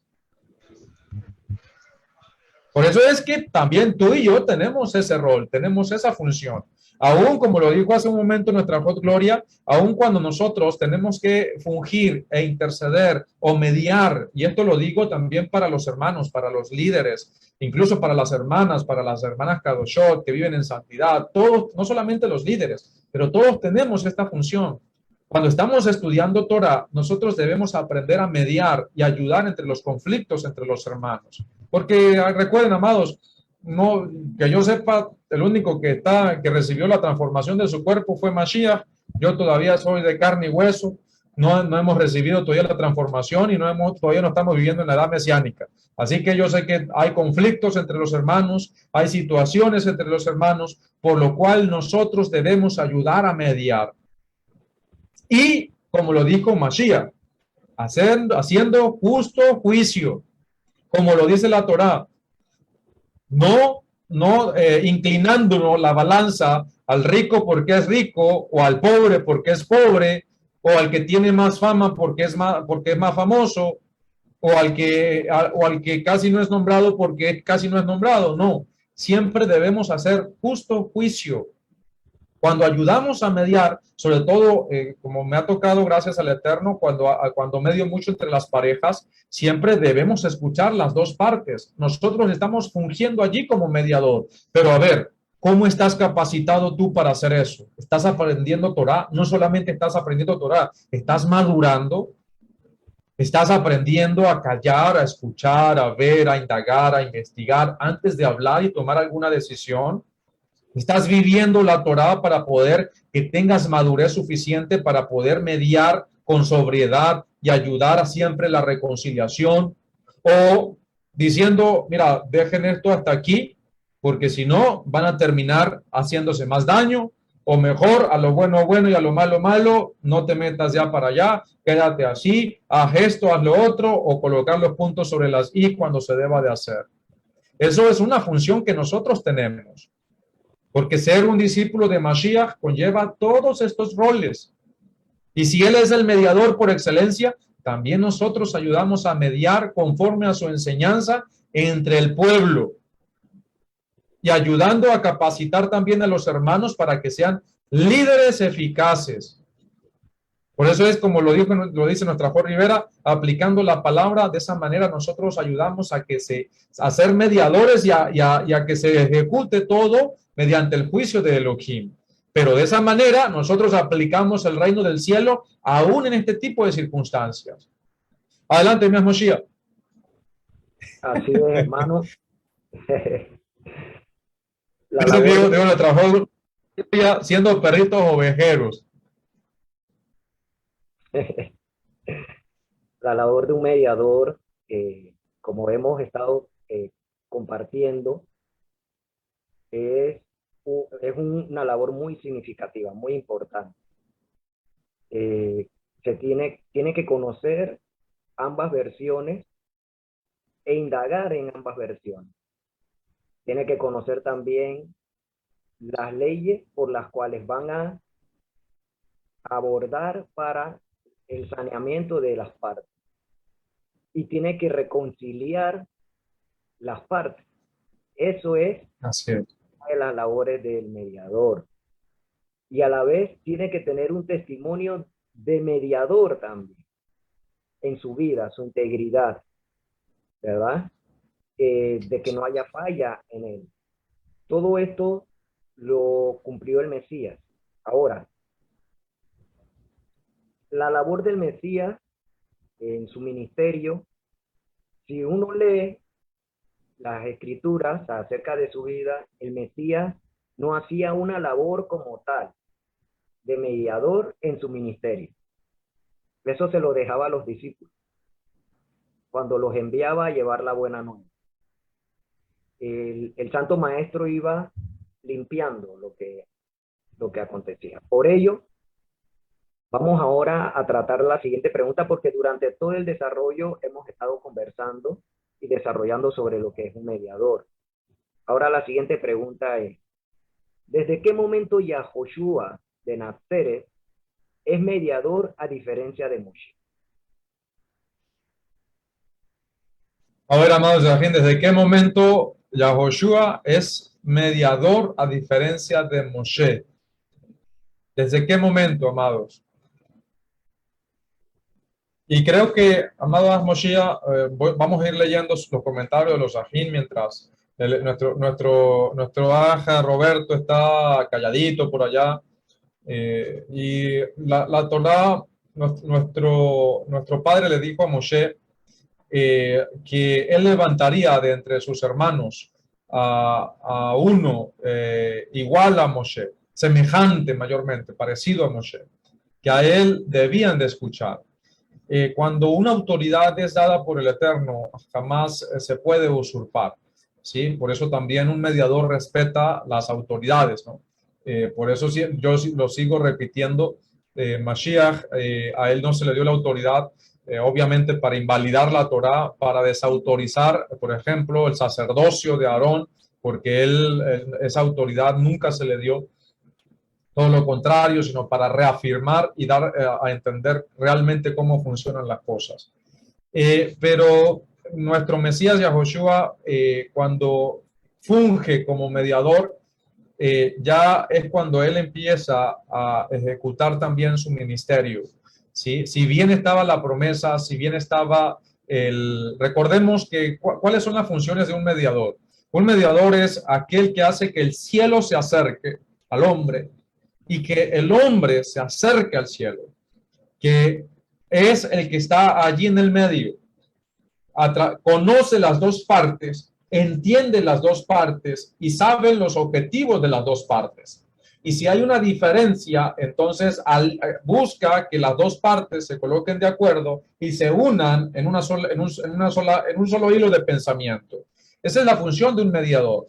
Speaker 2: Por eso es que también tú y yo tenemos ese rol, tenemos esa función. Aún, como lo dijo hace un momento nuestra Hot Gloria, aún cuando nosotros tenemos que fungir e interceder o mediar, y esto lo digo también para los hermanos, para los líderes, incluso para las hermanas Kadoshot que viven en santidad, todos, no solamente los líderes, pero todos tenemos esta función. Cuando estamos estudiando Torah, nosotros debemos aprender a mediar y ayudar entre los conflictos entre los hermanos. Porque recuerden, amados, no, que yo sepa, el único que recibió la transformación de su cuerpo fue Mashiach. Yo todavía soy de carne y hueso. No hemos recibido todavía la transformación y todavía no estamos viviendo en la edad mesiánica. Así que yo sé que hay conflictos entre los hermanos, hay situaciones entre los hermanos, por lo cual nosotros debemos ayudar a mediar. Y, como lo dijo Mashiach, haciendo justo juicio, como lo dice la Torá, no inclinándonos la balanza al rico porque es rico, o al pobre porque es pobre, o al que tiene más fama porque es más famoso, o al que casi no es nombrado porque casi no es nombrado. No, siempre debemos hacer justo juicio. Cuando ayudamos a mediar, sobre todo, como me ha tocado gracias al Eterno, cuando medio mucho entre las parejas, siempre debemos escuchar las dos partes. Nosotros estamos fungiendo allí como mediador. Pero a ver, ¿cómo estás capacitado tú para hacer eso? ¿Estás aprendiendo Torah? No solamente estás aprendiendo Torah, estás madurando. Estás aprendiendo a callar, a escuchar, a ver, a indagar, a investigar antes de hablar y tomar alguna decisión. Estás viviendo la Torá para poder que tengas madurez suficiente para poder mediar con sobriedad y ayudar a siempre la reconciliación, o diciendo, mira, dejen esto hasta aquí, porque si no van a terminar haciéndose más daño, o mejor, a lo bueno bueno y a lo malo malo, no te metas ya para allá, quédate así, haz esto, haz lo otro, o colocar los puntos sobre las i cuando se deba de hacer. Eso es una función que nosotros tenemos. Porque ser un discípulo de Mashiach conlleva todos estos roles. Y si Él es el mediador por excelencia, también nosotros ayudamos a mediar conforme a su enseñanza entre el pueblo. Y ayudando a capacitar también a los hermanos para que sean líderes eficaces. Por eso es como lo dice nuestra Jorge Rivera, aplicando la palabra, de esa manera nosotros ayudamos a ser mediadores y a que se ejecute todo mediante el juicio de Elohim. Pero de esa manera nosotros aplicamos el reino del cielo aún en este tipo de circunstancias. Adelante, mi Moshiach.
Speaker 1: Así es, hermano.
Speaker 2: Ese Diego de nuestra Jorge siendo perritos ovejeros.
Speaker 1: La labor de un mediador, como hemos estado compartiendo, es una labor muy significativa, muy importante. Se tiene que conocer ambas versiones e indagar en ambas versiones. Tiene que conocer también las leyes por las cuales van a abordar para el saneamiento de las partes. Y tiene que reconciliar las partes. Eso es una de las labores del mediador. Y a la vez tiene que tener un testimonio de mediador también en su vida, su integridad, ¿verdad? De que no haya falla en él. Todo esto lo cumplió el Mesías. Ahora, la labor del Mesías en su ministerio, si uno lee las escrituras acerca de su vida, el Mesías no hacía una labor como tal de mediador en su ministerio. Eso se lo dejaba a los discípulos cuando los enviaba a llevar la buena nueva. El Santo Maestro iba limpiando lo que acontecía. Por ello, vamos ahora a tratar la siguiente pregunta, porque durante todo el desarrollo hemos estado conversando y desarrollando sobre lo que es un mediador. Ahora la siguiente pregunta es, ¿desde qué momento Yahoshua de Nazaret es mediador a diferencia de Moshe?
Speaker 2: A ver, amados de la gente, ¿desde qué momento Yahoshua es mediador a diferencia de Moshe. ¿Desde qué momento, amados? Y creo que, amado Moshiach, vamos a ir leyendo los comentarios de los Ajín mientras nuestro Aja Roberto está calladito por allá. Y la Torá, nuestro padre le dijo a Moshe que él levantaría de entre sus hermanos a uno igual a Moshe, semejante mayormente, parecido a Moshe, que a él debían de escuchar. Cuando una autoridad es dada por el Eterno, jamás se puede usurpar, ¿sí? Por eso también un mediador respeta las autoridades, ¿no? Por eso yo lo sigo repitiendo, Mashiach, a él no se le dio la autoridad, obviamente para invalidar la Torá, para desautorizar, por ejemplo, el sacerdocio de Aarón, porque esa autoridad nunca se le dio. Todo lo contrario, sino para reafirmar y dar a entender realmente cómo funcionan las cosas. Pero nuestro Mesías Yahoshua, cuando funge como mediador, ya es cuando él empieza a ejecutar también su ministerio. ¿Sí? Si bien estaba la promesa, si bien estaba recordemos que ¿cuáles son las funciones de un mediador? Un mediador es aquel que hace que el cielo se acerque al hombre y que el hombre se acerque al cielo, que es el que está allí en el medio, conoce las dos partes, entiende las dos partes y sabe los objetivos de las dos partes. Y si hay una diferencia, entonces busca que las dos partes se coloquen de acuerdo y se unan en un solo hilo de pensamiento. Esa es la función de un mediador.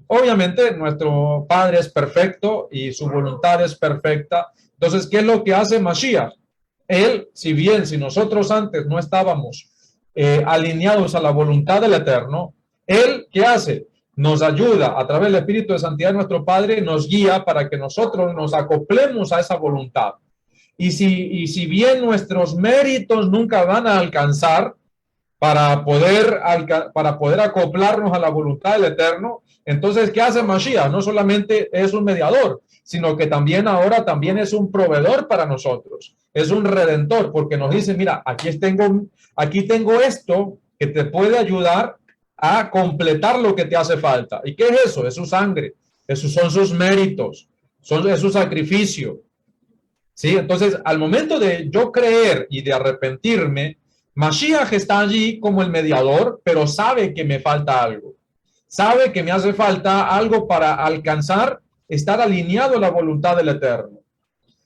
Speaker 2: Obviamente nuestro Padre es perfecto y su voluntad es perfecta. Entonces, ¿qué es lo que hace Mashiach? Él, si nosotros antes no estábamos alineados a la voluntad del Eterno, Él, ¿qué hace? Nos ayuda a través del Espíritu de Santidad de nuestro Padre, nos guía para que nosotros nos acoplemos a esa voluntad. Y si bien nuestros méritos nunca van a alcanzar para poder acoplarnos a la voluntad del Eterno, entonces, ¿qué hace Mashiach? No solamente es un mediador, sino que también ahora también es un proveedor para nosotros. Es un redentor, porque nos dice, mira, aquí tengo esto que te puede ayudar a completar lo que te hace falta. ¿Y qué es eso? Es su sangre, esos son sus méritos, es su sacrificio. ¿Sí? Entonces, al momento de yo creer y de arrepentirme, Mashiach está allí como el mediador, pero sabe que me falta algo. Sabe que me hace falta algo para alcanzar, estar alineado a la voluntad del Eterno.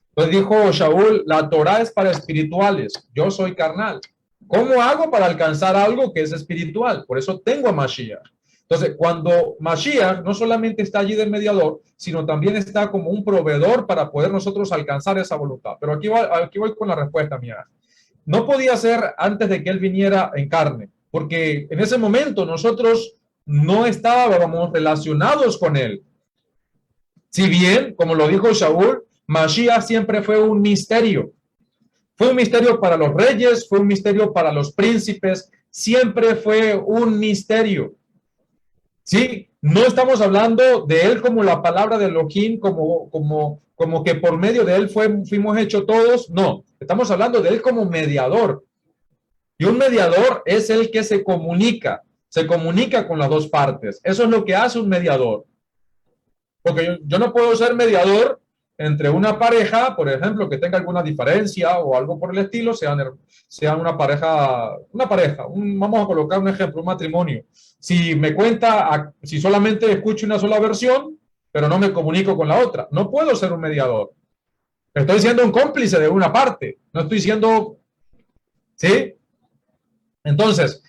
Speaker 2: Entonces dijo Shaul, la Torah es para espirituales, yo soy carnal. ¿Cómo hago para alcanzar algo que es espiritual? Por eso tengo a Mashiach. Entonces, cuando Mashiach no solamente está allí de mediador, sino también está como un proveedor para poder nosotros alcanzar esa voluntad. Pero aquí voy con la respuesta mía. No podía ser antes de que él viniera en carne, porque en ese momento nosotros no estábamos relacionados con él. Si bien, como lo dijo Shaul, Mashiach siempre fue un misterio. Fue un misterio para los reyes, fue un misterio para los príncipes, siempre fue un misterio. ¿Sí? No estamos hablando de él como la palabra de Elohim, como que por medio de él fuimos hechos todos. No, estamos hablando de él como mediador. Y un mediador es el que se comunica con las dos partes. Eso es lo que hace un mediador. Porque yo no puedo ser mediador entre una pareja, por ejemplo, que tenga alguna diferencia o algo por el estilo, sea una pareja, vamos a colocar un ejemplo, un matrimonio. Si solamente escucho una sola versión, pero no me comunico con la otra, no puedo ser un mediador. Estoy siendo un cómplice de una parte, no estoy siendo, ¿sí? Entonces,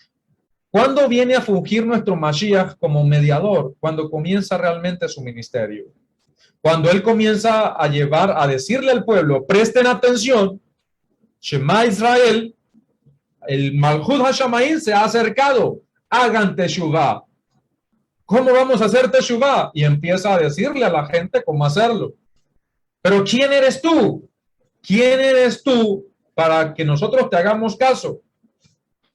Speaker 2: ¿cuándo viene a fungir nuestro Mashiach como mediador? Cuando comienza realmente su ministerio. Cuando él comienza a decirle al pueblo, presten atención, Shema Israel, el Malchut HaShamayim se ha acercado, hagan teshuvah. ¿Cómo vamos a hacer teshuvah? Y empieza a decirle a la gente cómo hacerlo. Pero ¿quién eres tú? ¿Quién eres tú para que nosotros te hagamos caso?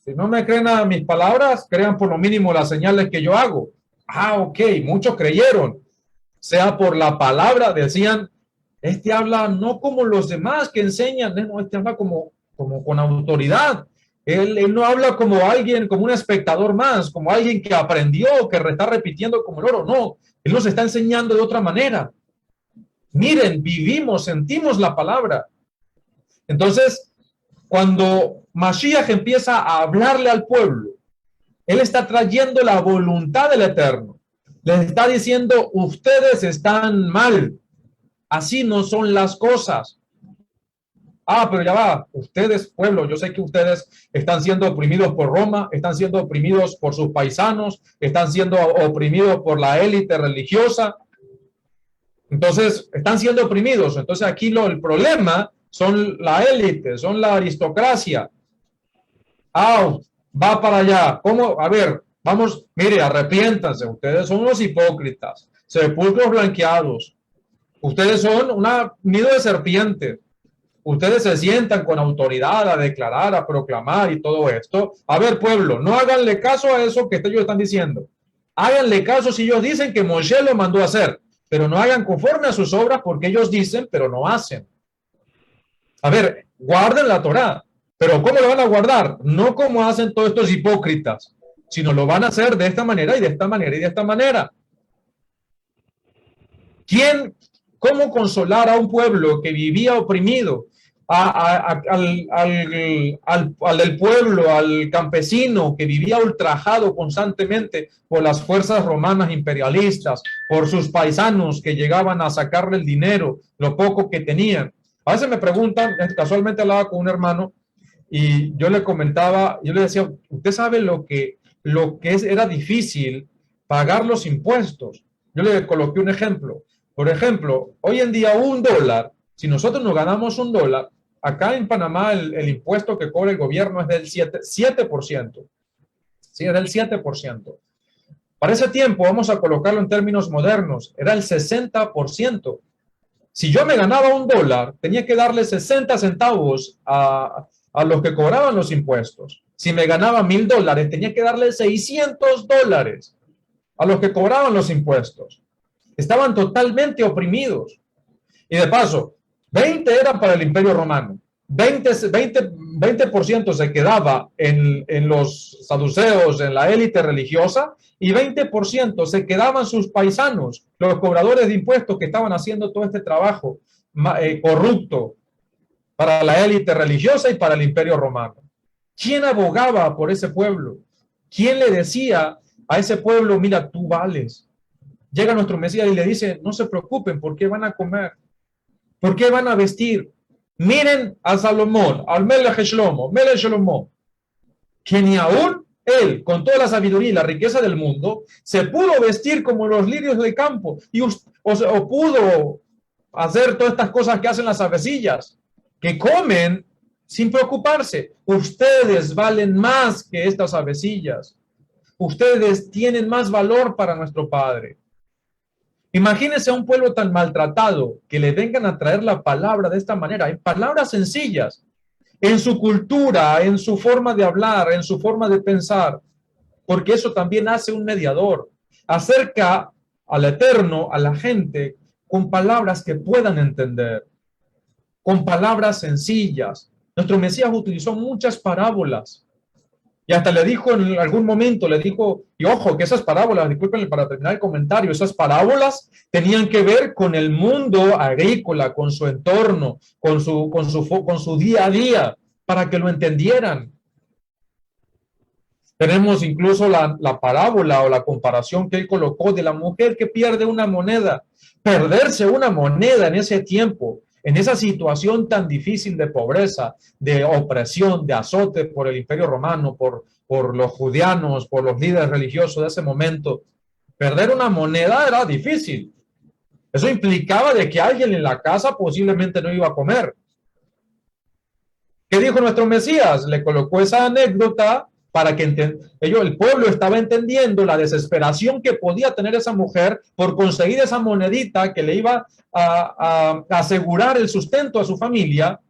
Speaker 2: Si no me creen a mis palabras, crean por lo mínimo las señales que yo hago. Ah, ok, muchos creyeron. Sea por la palabra, decían, este habla no como los demás que enseñan, no, este habla como con autoridad. Él no habla como alguien, como un espectador más, como alguien que aprendió, que está repitiendo como el oro. No, él nos está enseñando de otra manera. Miren, vivimos, sentimos la palabra. Entonces, cuando Mashiach empieza a hablarle al pueblo, él está trayendo la voluntad del Eterno. Les está diciendo, ustedes están mal. Así no son las cosas. Ah, pero ya va, ustedes, pueblo, yo sé que ustedes están siendo oprimidos por Roma, están siendo oprimidos por sus paisanos, están siendo oprimidos por la élite religiosa. Entonces, están siendo oprimidos. Entonces, aquí el problema son la élite, son la aristocracia. Ah, va para allá. ¿Cómo? A ver, vamos, mire, arrepiéntanse. Ustedes son unos hipócritas, sepulcros blanqueados. Ustedes son una nido de serpiente. Ustedes se sientan con autoridad a declarar, a proclamar y todo esto. A ver, pueblo, no háganle caso a eso que ellos están diciendo. Háganle caso si ellos dicen que Moshe lo mandó a hacer, pero no hagan conforme a sus obras porque ellos dicen, pero no hacen. A ver, guarden la Torá, pero ¿cómo lo van a guardar? No como hacen todos estos hipócritas, sino lo van a hacer de esta manera y de esta manera y de esta manera. ¿Cómo consolar a un pueblo que vivía oprimido? Al del pueblo, al campesino que vivía ultrajado constantemente por las fuerzas romanas imperialistas, por sus paisanos que llegaban a sacarle el dinero, lo poco que tenían. A veces me preguntan, casualmente hablaba con un hermano y yo le comentaba, yo le decía, usted sabe lo que era difícil pagar los impuestos. Yo le coloqué un ejemplo. Por ejemplo, hoy en día $1, si nosotros nos ganamos $1, acá en Panamá el impuesto que cobra el gobierno es del 7%. Sí, es del 7%. Para ese tiempo, vamos a colocarlo en términos modernos, era el 60%. Si yo me ganaba $1, tenía que darle 60 centavos a los que cobraban los impuestos. Si me ganaba $1,000, tenía que darle $600 a los que cobraban los impuestos. Estaban totalmente oprimidos. Y de paso, 20 eran para el Imperio Romano. 20% se quedaba en los saduceos, en la élite religiosa, y 20% se quedaban sus paisanos, los cobradores de impuestos que estaban haciendo todo este trabajo corrupto para la élite religiosa y para el Imperio Romano. ¿Quién abogaba por ese pueblo? ¿Quién le decía a ese pueblo, mira, tú vales? Llega nuestro Mesías y le dice, no se preocupen, ¿por qué van a comer? ¿Por qué van a vestir? Miren a Salomón, al Melech Shlomo, que ni aún él, con toda la sabiduría y la riqueza del mundo, se pudo vestir como los lirios del campo o pudo hacer todas estas cosas que hacen las avecillas, que comen sin preocuparse. Ustedes valen más que estas avecillas. Ustedes tienen más valor para nuestro Padre. Imagínense a un pueblo tan maltratado que le vengan a traer la palabra de esta manera, en palabras sencillas, en su cultura, en su forma de hablar, en su forma de pensar, porque eso también hace un mediador, acerca al Eterno, a la gente, con palabras que puedan entender, con palabras sencillas. Nuestro Mesías utilizó muchas parábolas. Y hasta le dijo en algún momento, le dijo, y ojo, que esas parábolas, disculpen para terminar el comentario, esas parábolas tenían que ver con el mundo agrícola, con su entorno, con su día a día, para que lo entendieran. Tenemos incluso la parábola o la comparación que él colocó de la mujer que pierde una moneda. Perderse una moneda en ese tiempo, en esa situación tan difícil de pobreza, de opresión, de azote por el Imperio Romano, por los judeanos, por los líderes religiosos de ese momento, perder una moneda era difícil. Eso implicaba de que alguien en la casa posiblemente no iba a comer. ¿Qué dijo nuestro Mesías? Le colocó esa anécdota para que el pueblo estaba entendiendo la desesperación que podía tener esa mujer por conseguir esa monedita que le iba a asegurar el sustento a su familia.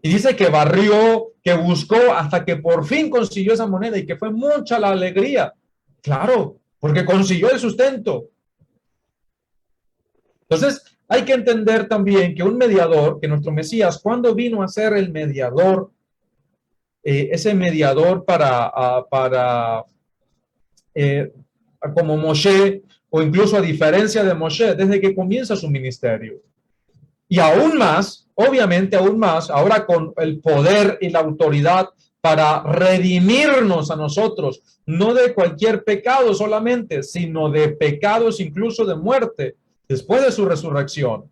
Speaker 2: Y dice que barrió, que buscó hasta que por fin consiguió esa moneda y que fue mucha la alegría. Claro, porque consiguió el sustento. Entonces, hay que entender también que un mediador, que nuestro Mesías, ¿cuándo vino a ser el mediador? Ese mediador como Moshe, o incluso a diferencia de Moshe, desde que comienza su ministerio. Y aún más, obviamente aún más, ahora con el poder y la autoridad para redimirnos a nosotros, no de cualquier pecado solamente, sino de pecados incluso de muerte, después de su resurrección,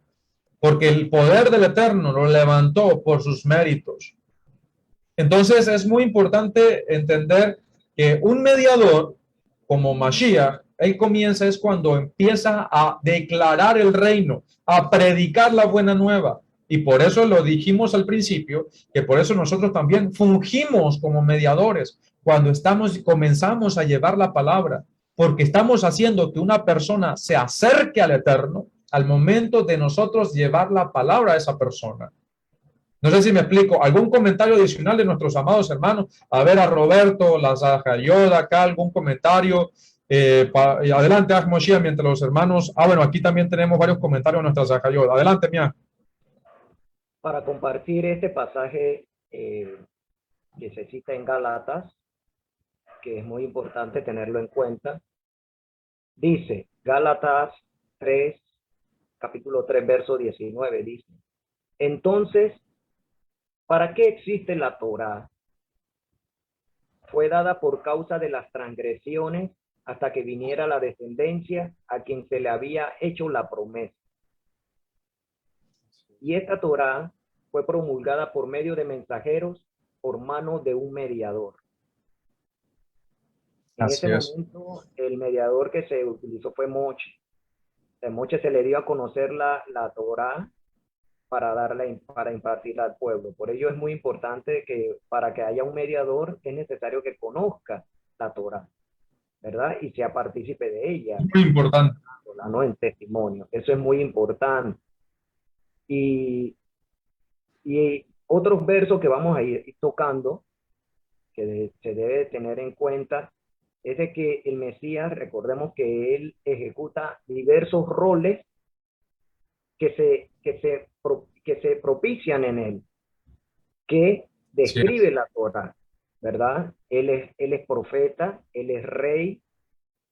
Speaker 2: porque el poder del Eterno lo levantó por sus méritos. Entonces es muy importante entender que un mediador como Mashiach, él comienza es cuando empieza a declarar el reino, a predicar la buena nueva. Y por eso lo dijimos al principio, que por eso nosotros también fungimos como mediadores cuando comenzamos a llevar la palabra, porque estamos haciendo que una persona se acerque al Eterno al momento de nosotros llevar la palabra a esa persona. No sé si me explico. ¿Algún comentario adicional de nuestros amados hermanos? A ver, a Roberto, la Zahayoda, acá algún comentario. Adelante, Ahmoshia, mientras los hermanos... bueno, aquí también tenemos varios comentarios de nuestra Zahayoda. Adelante, Mia.
Speaker 1: Para compartir este pasaje que se cita en Gálatas, que es muy importante tenerlo en cuenta. Dice, Gálatas 3, capítulo 3, verso 19, dice, entonces, ¿para qué existe la Torá? Fue dada por causa de las transgresiones hasta que viniera la descendencia a quien se le había hecho la promesa. Y esta Torá fue promulgada por medio de mensajeros por mano de un mediador. En ese momento, el mediador que se utilizó fue Moshe. A Moshe se le dio a conocer la Torá para impartirla al pueblo. Por ello es muy importante que para que haya un mediador es necesario que conozca la Torá, ¿verdad? Y sea partícipe de ella.
Speaker 2: Muy importante.
Speaker 1: No en testimonio. Eso es muy importante. Y otros versos que vamos a ir tocando, que se debe tener en cuenta, es de que el Mesías, recordemos que él ejecuta diversos roles que se propician en él, que describe la Torá, ¿verdad? Él es profeta, él es rey,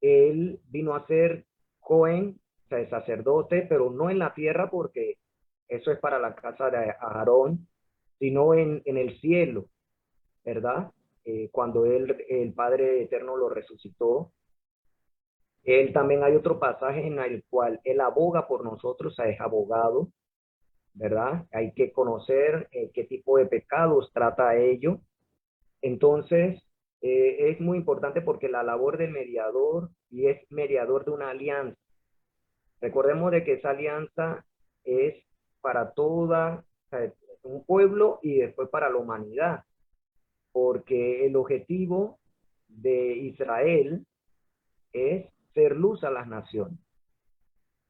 Speaker 1: él vino a ser Cohen, o sea, sacerdote, pero no en la tierra porque eso es para la casa de Aarón, sino en el cielo, ¿verdad? Cuando el Padre Eterno lo resucitó. Él también hay otro pasaje en el cual él aboga por nosotros, es abogado, ¿verdad? Hay que conocer qué tipo de pecados trata ello. Entonces, es muy importante porque la labor del mediador, y es mediador de una alianza. Recordemos de que esa alianza es para toda, o sea, un pueblo y después para la humanidad, porque el objetivo de Israel es ser luz a las naciones,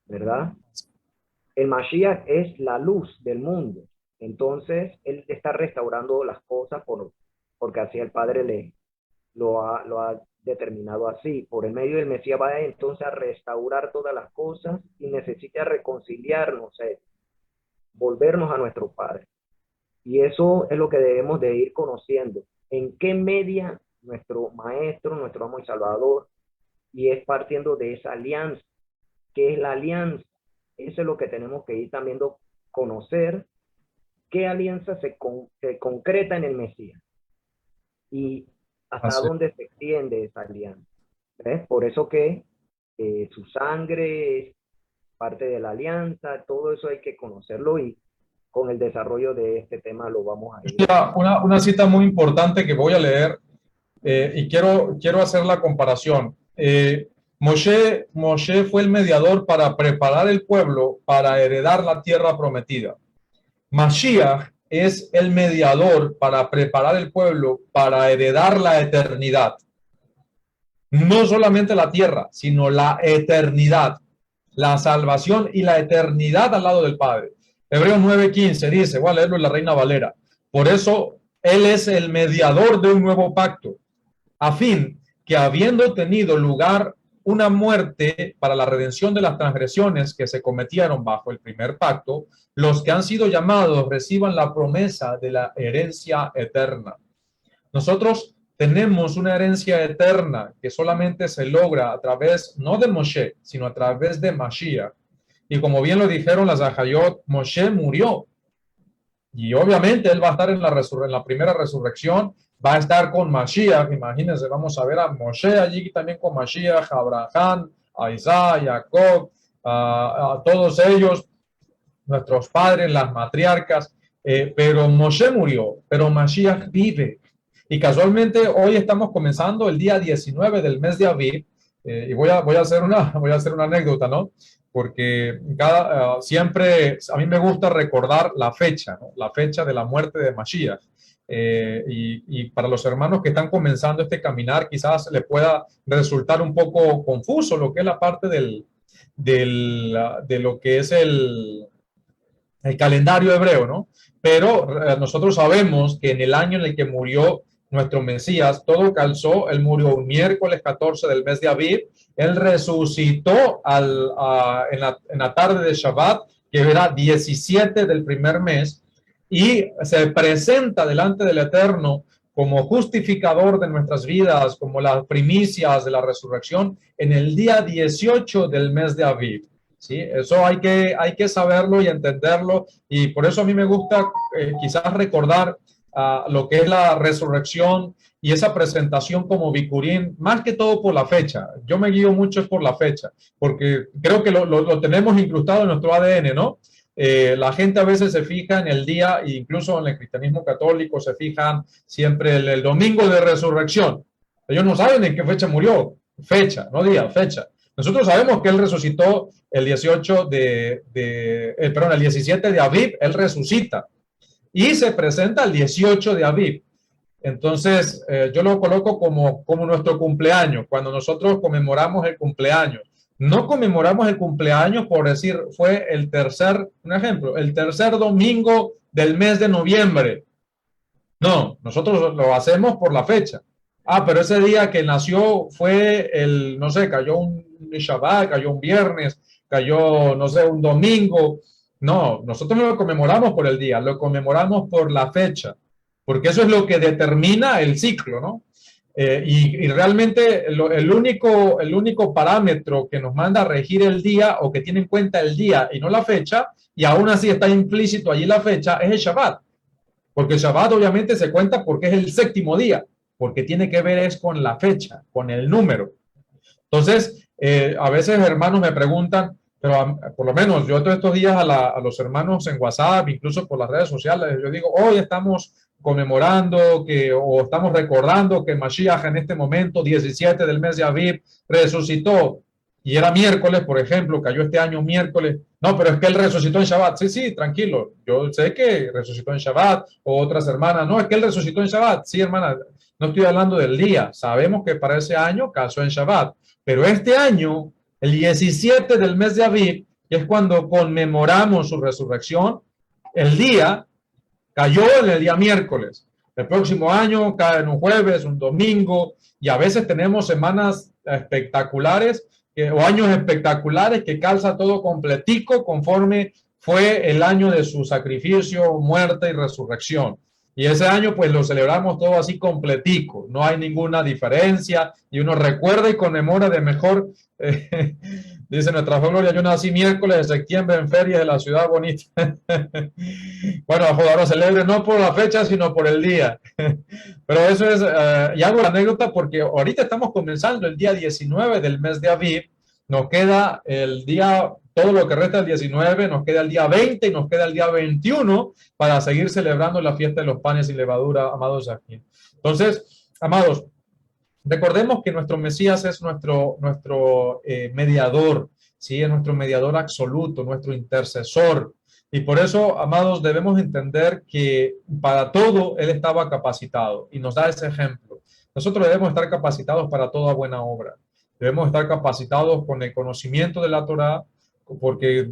Speaker 1: ¿verdad? El Mashiach es la luz del mundo. Entonces, él está restaurando las cosas porque así el Padre lo ha determinado así. Por el medio del Mesías va entonces a restaurar todas las cosas y necesita reconciliarnos, volvernos a nuestro Padre. Y eso es lo que debemos de ir conociendo. ¿En qué media nuestro Maestro, nuestro Amo y Salvador? Y es partiendo de esa alianza. ¿Qué es la alianza? Eso es lo que tenemos que ir también conocer. ¿Qué alianza se concreta en el Mesías? Y hasta dónde se extiende esa alianza. ¿Ves? Por eso que su sangre es parte de la alianza. Todo eso hay que conocerlo y con el desarrollo de este tema lo vamos a ir.
Speaker 2: Una cita muy importante que voy a leer y quiero hacer la comparación. Moshe fue el mediador para preparar el pueblo para heredar la tierra prometida. Mashiach es el mediador para preparar el pueblo para heredar la eternidad. No solamente la tierra, sino la eternidad, la salvación y la eternidad al lado del Padre. Hebreos 9:15 dice, voy a leerlo en la Reina Valera. Por eso, él es el mediador de un nuevo pacto, a fin que habiendo tenido lugar una muerte para la redención de las transgresiones que se cometieron bajo el primer pacto, los que han sido llamados reciban la promesa de la herencia eterna. Nosotros tenemos una herencia eterna que solamente se logra a través, no de Moshe, sino a través de Mashiach. Y como bien lo dijeron las Ajayot, Moshe murió. Y obviamente él va a estar en la primera resurrección, va a estar con Mashiach. Imagínense, vamos a ver a Moshe allí también con Mashiach, a Abraham, a Isaac, a Jacob, a todos ellos, nuestros padres, las matriarcas. Pero Moshe murió, pero Mashiach vive. Y casualmente hoy estamos comenzando el día 19 del mes de Aviv, y voy a hacer una anécdota, ¿no? Porque siempre a mí me gusta recordar la fecha, ¿no? La fecha de la muerte de Mashiach. Y para los hermanos que están comenzando este caminar, quizás les pueda resultar un poco confuso lo que es la parte de lo que es el calendario hebreo, ¿no? Pero nosotros sabemos que en el año en el que murió nuestro Mesías, todo calzó. Él murió un miércoles 14 del mes de Aviv. Él resucitó en la tarde de Shabbat, que era 17 del primer mes, y se presenta delante del Eterno como justificador de nuestras vidas, como las primicias de la resurrección, en el día 18 del mes de Aviv. ¿Sí? Eso hay que saberlo y entenderlo, y por eso a mí me gusta quizás recordar lo que es la resurrección y esa presentación como Bikurim, más que todo por la fecha. Yo me guío mucho por la fecha, porque creo que lo tenemos incrustado en nuestro ADN, ¿no? La gente a veces se fija en el día, e incluso en el cristianismo católico se fijan siempre el domingo de resurrección. Ellos no saben en qué fecha murió, fecha, no día, fecha. Nosotros sabemos que él resucitó el 17 de Aviv, él resucita y se presenta el 18 de Aviv. Entonces, yo lo coloco como nuestro cumpleaños, cuando nosotros conmemoramos el cumpleaños. No conmemoramos el cumpleaños por decir, fue un ejemplo, el tercer domingo del mes de noviembre. No, nosotros lo hacemos por la fecha. Pero ese día que nació fue no sé, cayó un Shabbat, cayó un viernes, cayó, no sé, un domingo. No, nosotros no lo conmemoramos por el día, lo conmemoramos por la fecha, porque eso es lo que determina el ciclo, ¿no? Y realmente el único parámetro que nos manda a regir el día, o que tiene en cuenta el día y no la fecha, y aún así está implícito allí la fecha, es el Shabbat. Porque el Shabbat obviamente se cuenta porque es el séptimo día, porque tiene que ver es con la fecha, con el número. Entonces, a veces hermanos me preguntan, pero por lo menos yo todos estos días a los hermanos en WhatsApp, incluso por las redes sociales, yo digo, hoy estamos conmemorando o estamos recordando que Mashiach en este momento, 17 del mes de Aviv, resucitó. Y era miércoles, por ejemplo, cayó este año miércoles. No, pero es que él resucitó en Shabbat. Sí, tranquilo. Yo sé que resucitó en Shabbat. O otras hermanas, no, es que él resucitó en Shabbat. Sí, hermana, no estoy hablando del día. Sabemos que para ese año calzó en Shabbat. Pero este año, el 17 del mes de Aviv, que es cuando conmemoramos su resurrección, el día cayó en el día miércoles. El próximo año cae en un jueves, un domingo, y a veces tenemos semanas espectaculares o años espectaculares que calza todo completico conforme fue el año de su sacrificio, muerte y resurrección. Y ese año pues lo celebramos todo así completico, no hay ninguna diferencia y uno recuerda y conmemora de mejor. Dice nuestra Gloria, yo nací miércoles de septiembre en ferias de la ciudad bonita. Bueno, ahora celebre no por la fecha, sino por el día. Pero eso es, y hago la anécdota porque ahorita estamos comenzando el día 19 del mes de Aviv. Nos queda el día, todo lo que resta del 19, nos queda el día 20 y nos queda el día 21 para seguir celebrando la fiesta de los panes sin levadura, amados aquí. Entonces, amados, recordemos que nuestro Mesías es nuestro mediador, ¿sí? Es nuestro mediador absoluto, nuestro intercesor. Y por eso, amados, debemos entender que para todo Él estaba capacitado y nos da ese ejemplo. Nosotros debemos estar capacitados para toda buena obra. Debemos estar capacitados con el conocimiento de la Torá, porque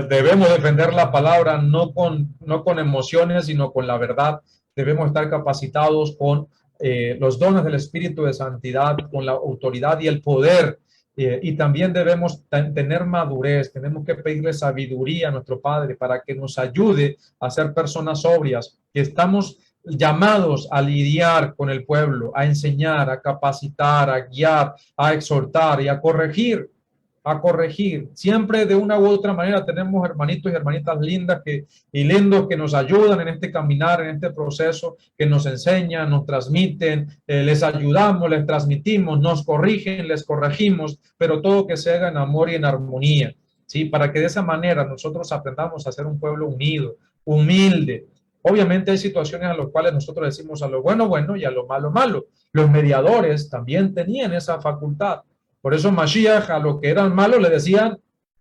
Speaker 2: debemos defender la palabra no con emociones, sino con la verdad. Debemos estar capacitados con los dones del Espíritu de Santidad, con la autoridad y el poder Y también debemos tener madurez, tenemos que pedirle sabiduría a nuestro Padre para que nos ayude a ser personas sobrias, que estamos llamados a lidiar con el pueblo, a enseñar, a capacitar, a guiar, a exhortar y a corregir. Siempre de una u otra manera tenemos hermanitos y hermanitas lindas y lindos que nos ayudan en este caminar, en este proceso, que nos enseñan, nos transmiten, les ayudamos, les transmitimos, nos corrigen, les corregimos, pero todo que se haga en amor y en armonía, ¿sí? Para que de esa manera nosotros aprendamos a ser un pueblo unido, humilde. Obviamente hay situaciones a las cuales nosotros decimos a lo bueno, bueno y a lo malo, malo. Los mediadores también tenían esa facultad. Por eso Mashiach a lo que eran malos le decían,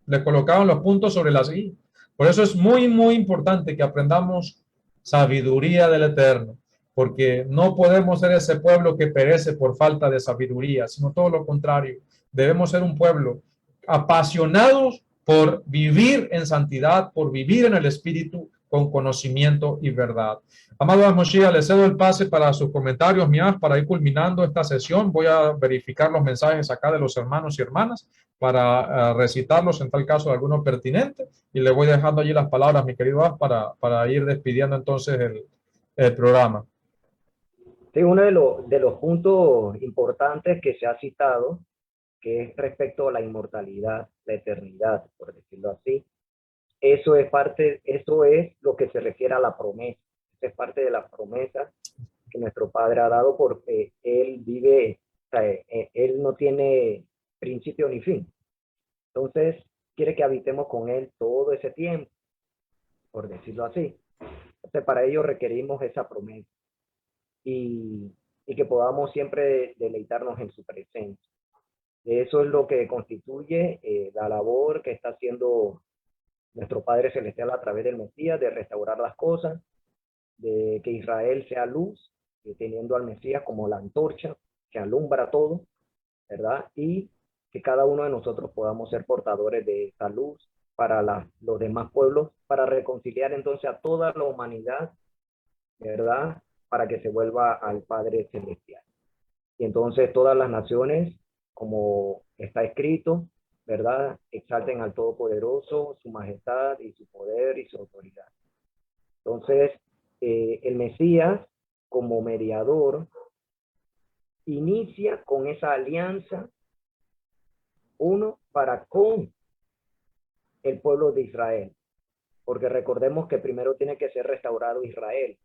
Speaker 2: le colocaban los puntos sobre las i. Por eso es muy, muy importante que aprendamos sabiduría del Eterno, porque no podemos ser ese pueblo que perece por falta de sabiduría, sino todo lo contrario. Debemos ser un pueblo apasionados por vivir en santidad, por vivir en el Espíritu con conocimiento y verdad. Amado Moshiach, le cedo el pase para sus comentarios, mías, para ir culminando esta sesión. Voy a verificar los mensajes acá de los hermanos y hermanas para recitarlos en tal caso de alguno pertinente, y le voy dejando allí las palabras, mi querido As, para ir despidiendo entonces el programa.
Speaker 1: Sí, uno de los puntos importantes que se ha citado, que es respecto a la inmortalidad, la eternidad, por decirlo así. Eso es lo que se refiere a la promesa. Eso es parte de la promesa que nuestro Padre ha dado, porque Él vive, o sea, Él no tiene principio ni fin. Entonces, quiere que habitemos con Él todo ese tiempo, por decirlo así. Entonces, para ello requerimos esa promesa y que podamos siempre deleitarnos en su presencia. Eso es lo que constituye la labor que está haciendo nuestro Padre Celestial a través del Mesías, de restaurar las cosas, de que Israel sea luz, teniendo al Mesías como la antorcha que alumbra todo, ¿verdad? Y que cada uno de nosotros podamos ser portadores de esa luz para los demás pueblos, para reconciliar entonces a toda la humanidad, ¿verdad? Para que se vuelva al Padre Celestial. Y entonces todas las naciones, como está escrito, ¿verdad? Exalten al Todopoderoso, su majestad y su poder y su autoridad. Entonces, el Mesías, como mediador, inicia con esa alianza, uno, para con el pueblo de Israel, porque recordemos que primero tiene que ser restaurado Israel.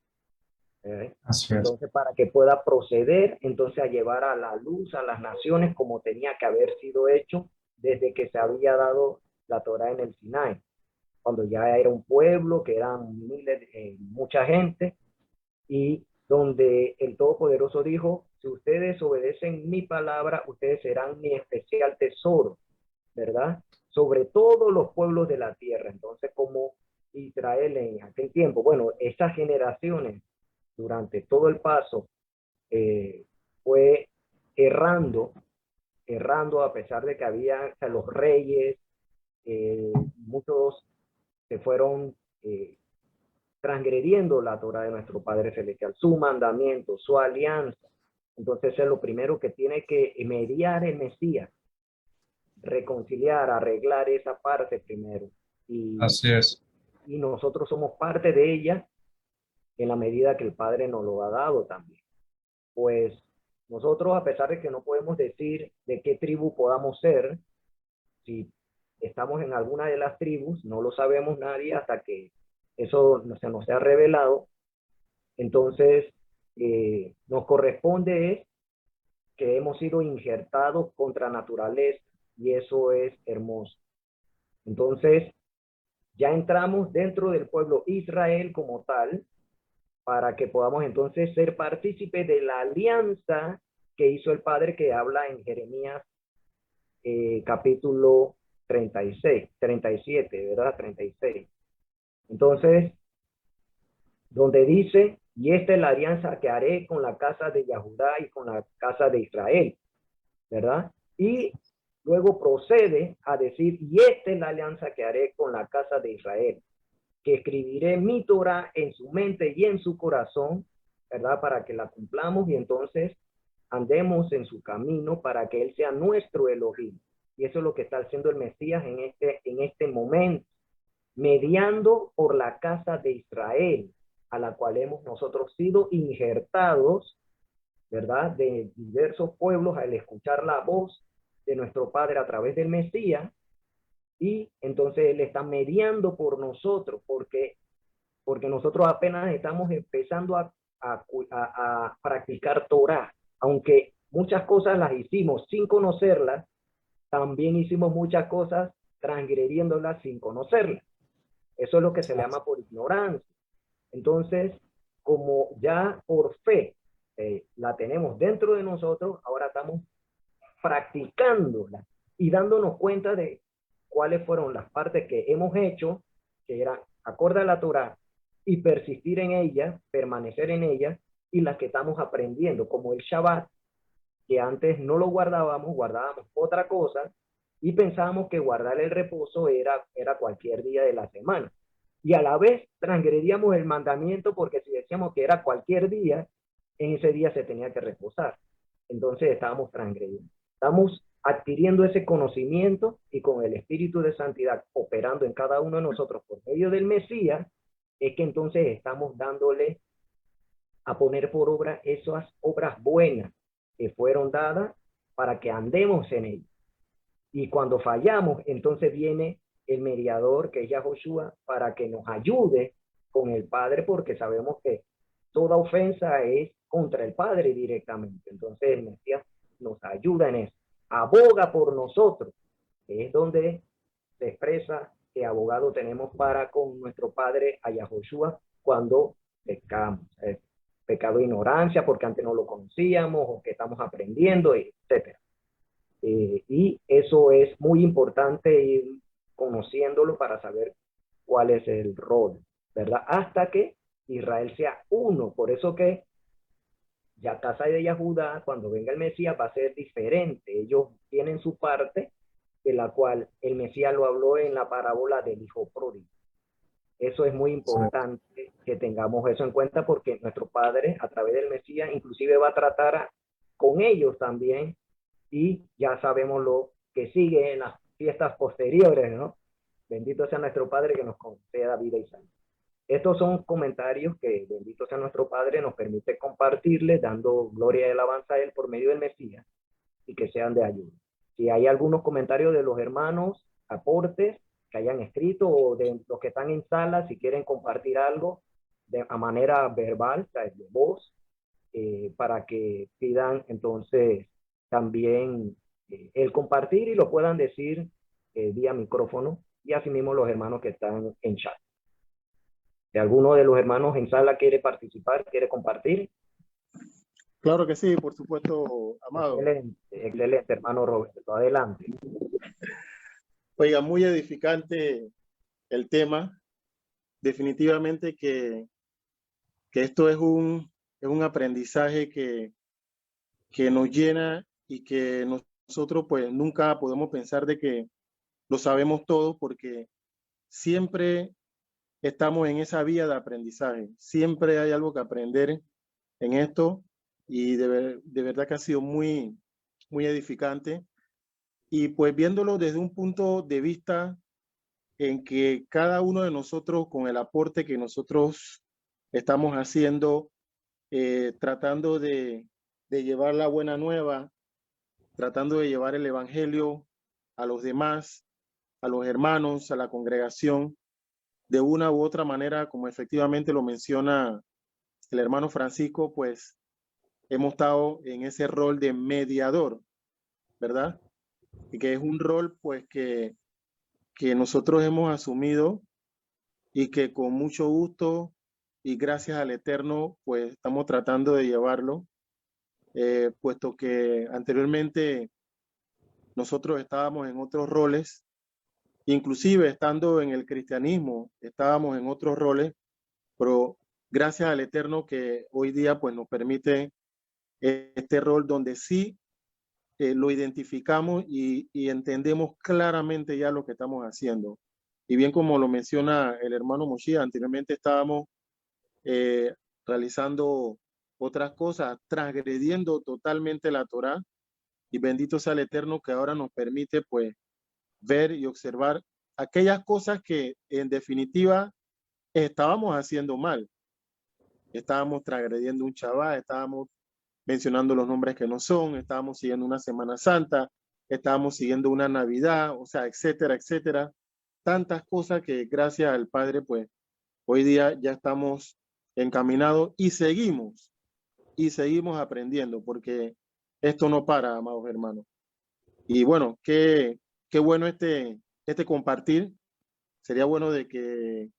Speaker 2: Así es.
Speaker 1: Entonces, para que pueda proceder, entonces, a llevar a la luz a las naciones como tenía que haber sido hecho desde que se había dado la Torá en el Sinai, cuando ya era un pueblo, que eran miles, mucha gente, y donde el Todopoderoso dijo, si ustedes obedecen mi palabra, ustedes serán mi especial tesoro, ¿verdad? Sobre todos los pueblos de la tierra. Entonces, como Israel en aquel tiempo, bueno, esas generaciones, durante todo el paso, fue errando a pesar de que había, o sea, los reyes, muchos se fueron transgrediendo la Torá de nuestro Padre Celestial, su mandamiento, su alianza. Entonces es lo primero que tiene que mediar el Mesías, reconciliar, arreglar esa parte primero.
Speaker 2: Así es.
Speaker 1: Y nosotros somos parte de ella en la medida que el Padre nos lo ha dado también. Pues nosotros, a pesar de que no podemos decir de qué tribu podamos ser, si estamos en alguna de las tribus, no lo sabemos nadie hasta que eso se nos sea revelado. Entonces, nos corresponde es que hemos sido injertados contra naturaleza, y eso es hermoso. Entonces, ya entramos dentro del pueblo Israel como tal, para que podamos entonces ser partícipes de la alianza que hizo el Padre, que habla en Jeremías capítulo 37, ¿verdad? 36. Entonces, donde dice, y esta es la alianza que haré con la casa de Yahudá y con la casa de Israel, ¿verdad? Y luego procede a decir, y esta es la alianza que haré con la casa de Israel, que escribiré mi Torah en su mente y en su corazón, ¿verdad? Para que la cumplamos y entonces andemos en su camino para que Él sea nuestro Elohim. Y eso es lo que está haciendo el Mesías en este momento, mediando por la casa de Israel, a la cual hemos nosotros sido injertados, ¿verdad? De diversos pueblos al escuchar la voz de nuestro Padre a través del Mesías, y entonces Él está mediando por nosotros, porque nosotros apenas estamos empezando a practicar Torah, aunque muchas cosas las hicimos sin conocerlas, también hicimos muchas cosas transgrediéndolas sin conocerlas. Eso es lo que se le llama por ignorancia. Entonces, como ya por fe la tenemos dentro de nosotros, ahora estamos practicándola y dándonos cuenta de cuáles fueron las partes que hemos hecho, que eran acorde a la Torah, y persistir en ella, permanecer en ella, y las que estamos aprendiendo, como el Shabbat, que antes no lo guardábamos otra cosa, y pensábamos que guardar el reposo era cualquier día de la semana. Y a la vez transgredíamos el mandamiento, porque si decíamos que era cualquier día, en ese día se tenía que reposar. Entonces estábamos transgrediendo. Estamos adquiriendo ese conocimiento, y con el Espíritu de Santidad operando en cada uno de nosotros por medio del Mesías, es que entonces estamos dándole a poner por obra esas obras buenas que fueron dadas para que andemos en ellas. Y cuando fallamos, entonces viene el mediador, que es Yahoshua, para que nos ayude con el Padre, porque sabemos que toda ofensa es contra el Padre directamente. Entonces el Mesías nos ayuda en eso, aboga por nosotros, que es donde se expresa que abogado tenemos para con nuestro Padre a Yahoshua cuando pecamos. Pecado de ignorancia, porque antes no lo conocíamos, o que estamos aprendiendo, etc. Y eso es muy importante, ir conociéndolo para saber cuál es el rol, ¿verdad? Hasta que Israel sea uno. Por eso que ya casa de Yahudá, cuando venga el Mesías, va a ser diferente. Ellos tienen su parte, de la cual el Mesías lo habló en la parábola del hijo pródigo. Eso es muy importante que tengamos eso en cuenta, porque nuestro Padre, a través del Mesías, inclusive va a tratar con ellos también, y ya sabemos lo que sigue en las fiestas posteriores, ¿no? Bendito sea nuestro Padre que nos conceda vida y salud. Estos son comentarios que, bendito sea nuestro Padre, nos permite compartirles, dando gloria y alabanza a Él por medio del Mesías, y que sean de ayuda. Si hay algunos comentarios de los hermanos, aportes que hayan escrito, o de los que están en sala, si quieren compartir algo a manera verbal, de voz, para que pidan entonces también el compartir, y lo puedan decir vía micrófono, y asimismo los hermanos que están en chat. Si alguno de los hermanos en sala quiere participar, quiere compartir.
Speaker 3: Claro que sí, por supuesto, amado.
Speaker 1: Excelente, excelente, hermano Roberto. Adelante.
Speaker 3: Oiga, muy edificante el tema. Definitivamente que esto es un aprendizaje que nos llena, y que nosotros pues nunca podemos pensar de que lo sabemos todo, porque siempre estamos en esa vía de aprendizaje. Siempre hay algo que aprender en esto, y de verdad que ha sido muy, muy edificante. Y pues viéndolo desde un punto de vista en que cada uno de nosotros, con el aporte que nosotros estamos haciendo, tratando de llevar la buena nueva, tratando de llevar el evangelio a los demás, a los hermanos, a la congregación, de una u otra manera, como efectivamente lo menciona el hermano Francisco, pues hemos estado en ese rol de mediador, ¿verdad? Y que es un rol pues que nosotros hemos asumido, y que con mucho gusto y gracias al Eterno pues estamos tratando de llevarlo, puesto que anteriormente nosotros estábamos en otros roles, inclusive estando en el cristianismo estábamos en otros roles, pero gracias al Eterno que hoy día pues nos permite este rol donde sí lo identificamos y entendemos claramente ya lo que estamos haciendo. Y bien como lo menciona el hermano Moshiach, anteriormente estábamos realizando otras cosas, transgrediendo totalmente la Torá, y bendito sea el Eterno que ahora nos permite pues ver y observar aquellas cosas que en definitiva estábamos haciendo mal. Estábamos transgrediendo un Shabbat, estábamos mencionando los nombres que no son, estábamos siguiendo una Semana Santa, estábamos siguiendo una Navidad, o sea, etcétera, etcétera. Tantas cosas que gracias al Padre, pues hoy día ya estamos encaminados y seguimos aprendiendo, porque esto no para, amados hermanos. Y bueno, qué bueno este compartir. Sería bueno de que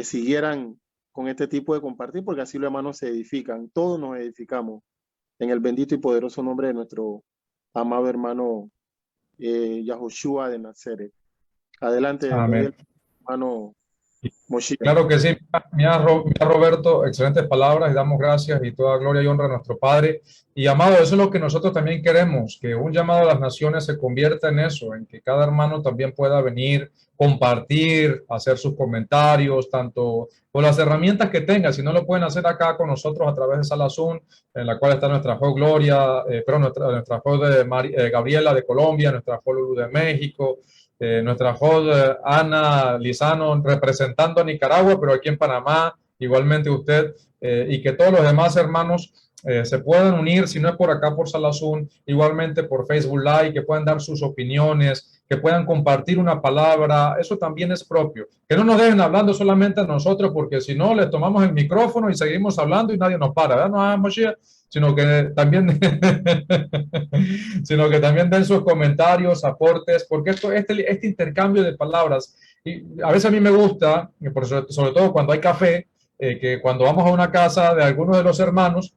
Speaker 3: siguieran con este tipo de compartir, porque así los hermanos se edifican, todos nos edificamos en el bendito y poderoso nombre de nuestro amado hermano Yahushua de Nazaret. Adelante,
Speaker 2: Amén.
Speaker 3: hermano Moshiach.
Speaker 2: Claro que sí, mira, Roberto, excelentes palabras y damos gracias y toda gloria y honra a nuestro Padre. Y amado, eso es lo que nosotros también queremos, que un llamado a las naciones se convierta en eso, en que cada hermano también pueda venir, compartir, hacer sus comentarios, tanto con las herramientas que tenga, si no lo pueden hacer acá con nosotros a través de Sala Zoom, en la cual está nuestra Jo Gloria, nuestra Jo de Gabriela de Colombia, nuestra Jo Lulu de México, nuestra host Ana Lizano representando a Nicaragua, pero aquí en Panamá, igualmente usted, y que todos los demás hermanos se puedan unir, si no es por acá por Sala Zoom, igualmente por Facebook Live, que puedan dar sus opiniones, que puedan compartir una palabra, eso también es propio. Que no nos dejen hablando solamente a nosotros, porque si no, les tomamos el micrófono y seguimos hablando y nadie nos para, ¿verdad? No, Moshiach, sino que también den sus comentarios, aportes, porque este intercambio de palabras, y a veces a mí me gusta, sobre todo cuando hay café, que cuando vamos a una casa de algunos de los hermanos,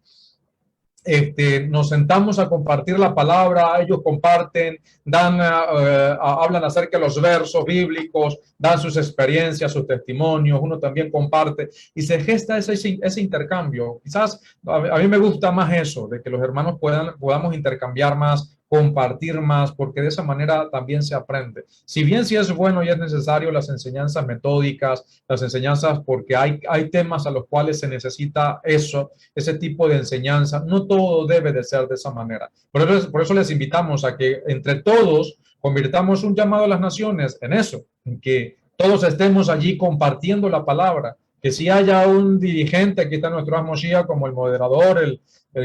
Speaker 2: nos sentamos a compartir la palabra, ellos comparten, hablan acerca de los versos bíblicos, dan sus experiencias, sus testimonios, uno también comparte y se gesta ese intercambio. Quizás a mí me gusta más eso, de que los hermanos podamos intercambiar más, compartir más, porque de esa manera también se aprende. Si bien sí es bueno y es necesario las enseñanzas metódicas, las enseñanzas porque hay temas a los cuales se necesita ese tipo de enseñanza, no todo debe de ser de esa manera. Por eso les invitamos a que entre todos convirtamos un llamado a las naciones en eso, en que todos estemos allí compartiendo la palabra, que si haya un dirigente, aquí está nuestro Moshiach como el moderador, el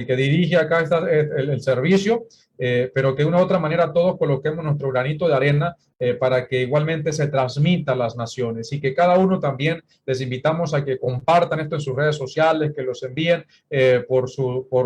Speaker 2: que dirige acá el servicio, pero que de una u otra manera todos coloquemos nuestro granito de arena para que igualmente se transmita a las naciones y que cada uno también les invitamos a que compartan esto en sus redes sociales, que los envíen por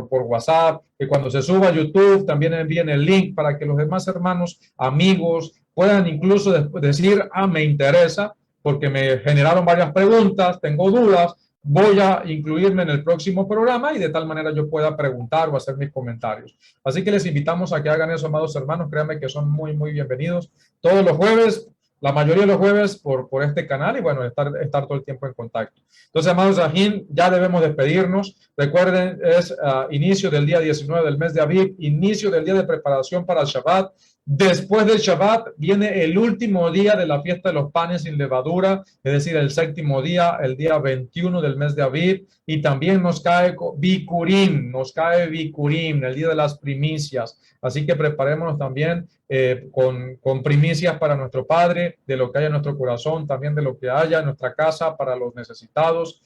Speaker 2: WhatsApp, que cuando se suba a YouTube también envíen el link para que los demás hermanos, amigos, puedan incluso decir, me interesa, porque me generaron varias preguntas, tengo dudas, voy a incluirme en el próximo programa y de tal manera yo pueda preguntar o hacer mis comentarios. Así que les invitamos a que hagan eso, amados hermanos, créanme que son muy, muy bienvenidos. Todos los jueves, la mayoría de los jueves por este canal y bueno, estar todo el tiempo en contacto. Entonces, amados Zahin, ya debemos despedirnos. Recuerden, es inicio del día 19 del mes de Aviv, inicio del día de preparación para el Shabbat. Después del Shabbat viene el último día de la fiesta de los panes sin levadura, es decir, el séptimo día, el día 21 del mes de Aviv, y también nos cae Bikurim, el día de las primicias. Así que preparémonos también con primicias para nuestro Padre, de lo que haya en nuestro corazón, también de lo que haya en nuestra casa para los necesitados.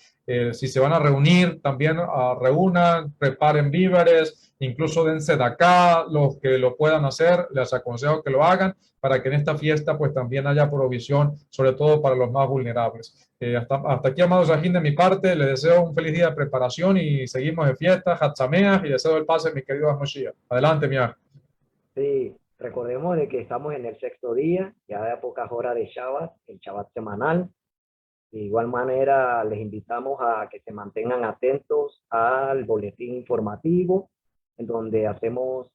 Speaker 2: Si se van a reunir, también reúnan, preparen víveres, incluso dense de acá, los que lo puedan hacer, les aconsejo que lo hagan para que en esta fiesta pues también haya provisión, sobre todo para los más vulnerables. Hasta aquí, amados Zahin, de mi parte, les deseo un feliz día de preparación y seguimos de fiesta, Hatzameach, y deseo el pase, mi querido Moshiach. Adelante, Miah.
Speaker 1: Sí, recordemos de que estamos en el sexto día, ya de pocas horas de Shabbat, el Shabbat semanal. De igual manera, les invitamos a que se mantengan atentos al boletín informativo, en donde hacemos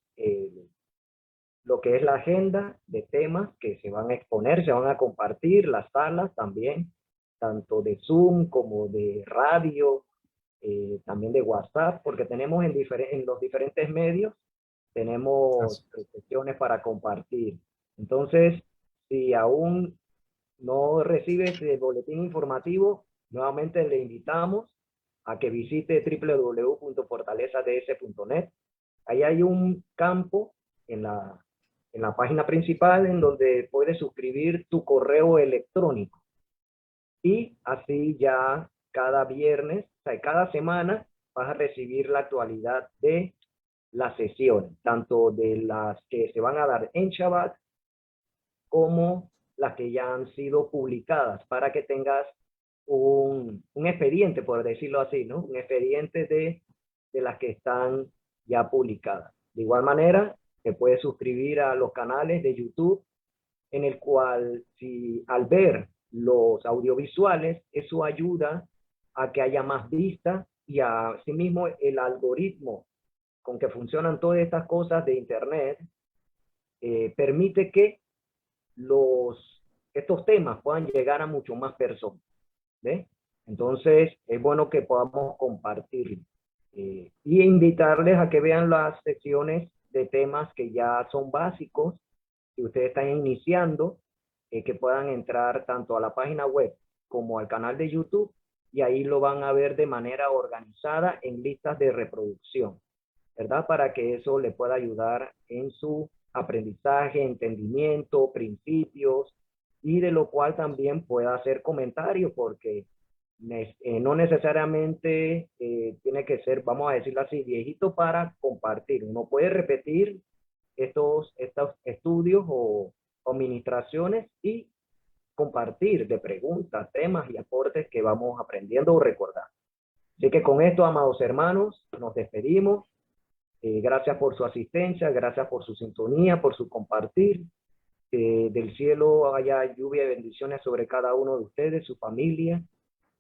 Speaker 1: lo que es la agenda de temas que se van a exponer, se van a compartir, las salas también, tanto de Zoom como de radio, también de WhatsApp, porque tenemos en los diferentes medios, tenemos sesiones para compartir. Entonces, si aún no recibes el boletín informativo, nuevamente le invitamos a que visite www.fortalezads.net. Ahí hay un campo en la página principal, en donde puedes suscribir tu correo electrónico. Y así ya cada viernes, o sea, cada semana, vas a recibir la actualidad de las sesiones, tanto de las que se van a dar en Shabbat, como las que ya han sido publicadas, para que tengas un expediente, por decirlo así, ¿no? Un expediente de las que están ya publicadas. De igual manera, te puedes suscribir a los canales de YouTube, en el cual, si al ver los audiovisuales, eso ayuda a que haya más vistas, y asimismo el algoritmo con que funcionan todas estas cosas de Internet permite que estos temas puedan llegar a mucho más personas. ¿Ve? Entonces, es bueno que podamos compartir y invitarles a que vean las secciones de temas que ya son básicos, si ustedes están iniciando, que puedan entrar tanto a la página web como al canal de YouTube, y ahí lo van a ver de manera organizada en listas de reproducción, ¿verdad? Para que eso le pueda ayudar en su aprendizaje, entendimiento, principios, y de lo cual también pueda hacer comentarios, porque no necesariamente tiene que ser, vamos a decirlo así, viejito para compartir. Uno puede repetir estos estudios o administraciones y compartir de preguntas, temas y aportes que vamos aprendiendo o recordando. Así que con esto, amados hermanos, nos despedimos. Gracias por su asistencia, gracias por su sintonía, por su compartir. Del cielo haya lluvia y bendiciones sobre cada uno de ustedes, su familia,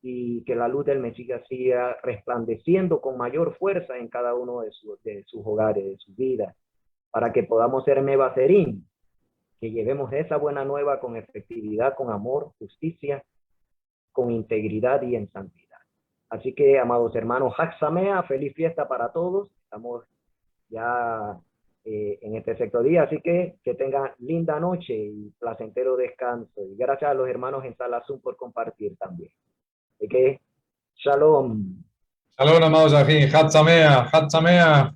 Speaker 1: y que la luz del Mesías siga resplandeciendo con mayor fuerza en cada uno de sus hogares, de sus vidas, para que podamos ser Mebaserín, que llevemos esa buena nueva con efectividad, con amor, justicia, con integridad y en santidad. Así que, amados hermanos, Hag Sameach, feliz fiesta para todos. Estamos ya en este sexto día, así que tengan linda noche y placentero descanso. Y gracias a los hermanos en Sala Zoom por compartir también. Así que, shalom.
Speaker 2: Shalom, amados Ajín. Hag Sameach, Hag Sameach.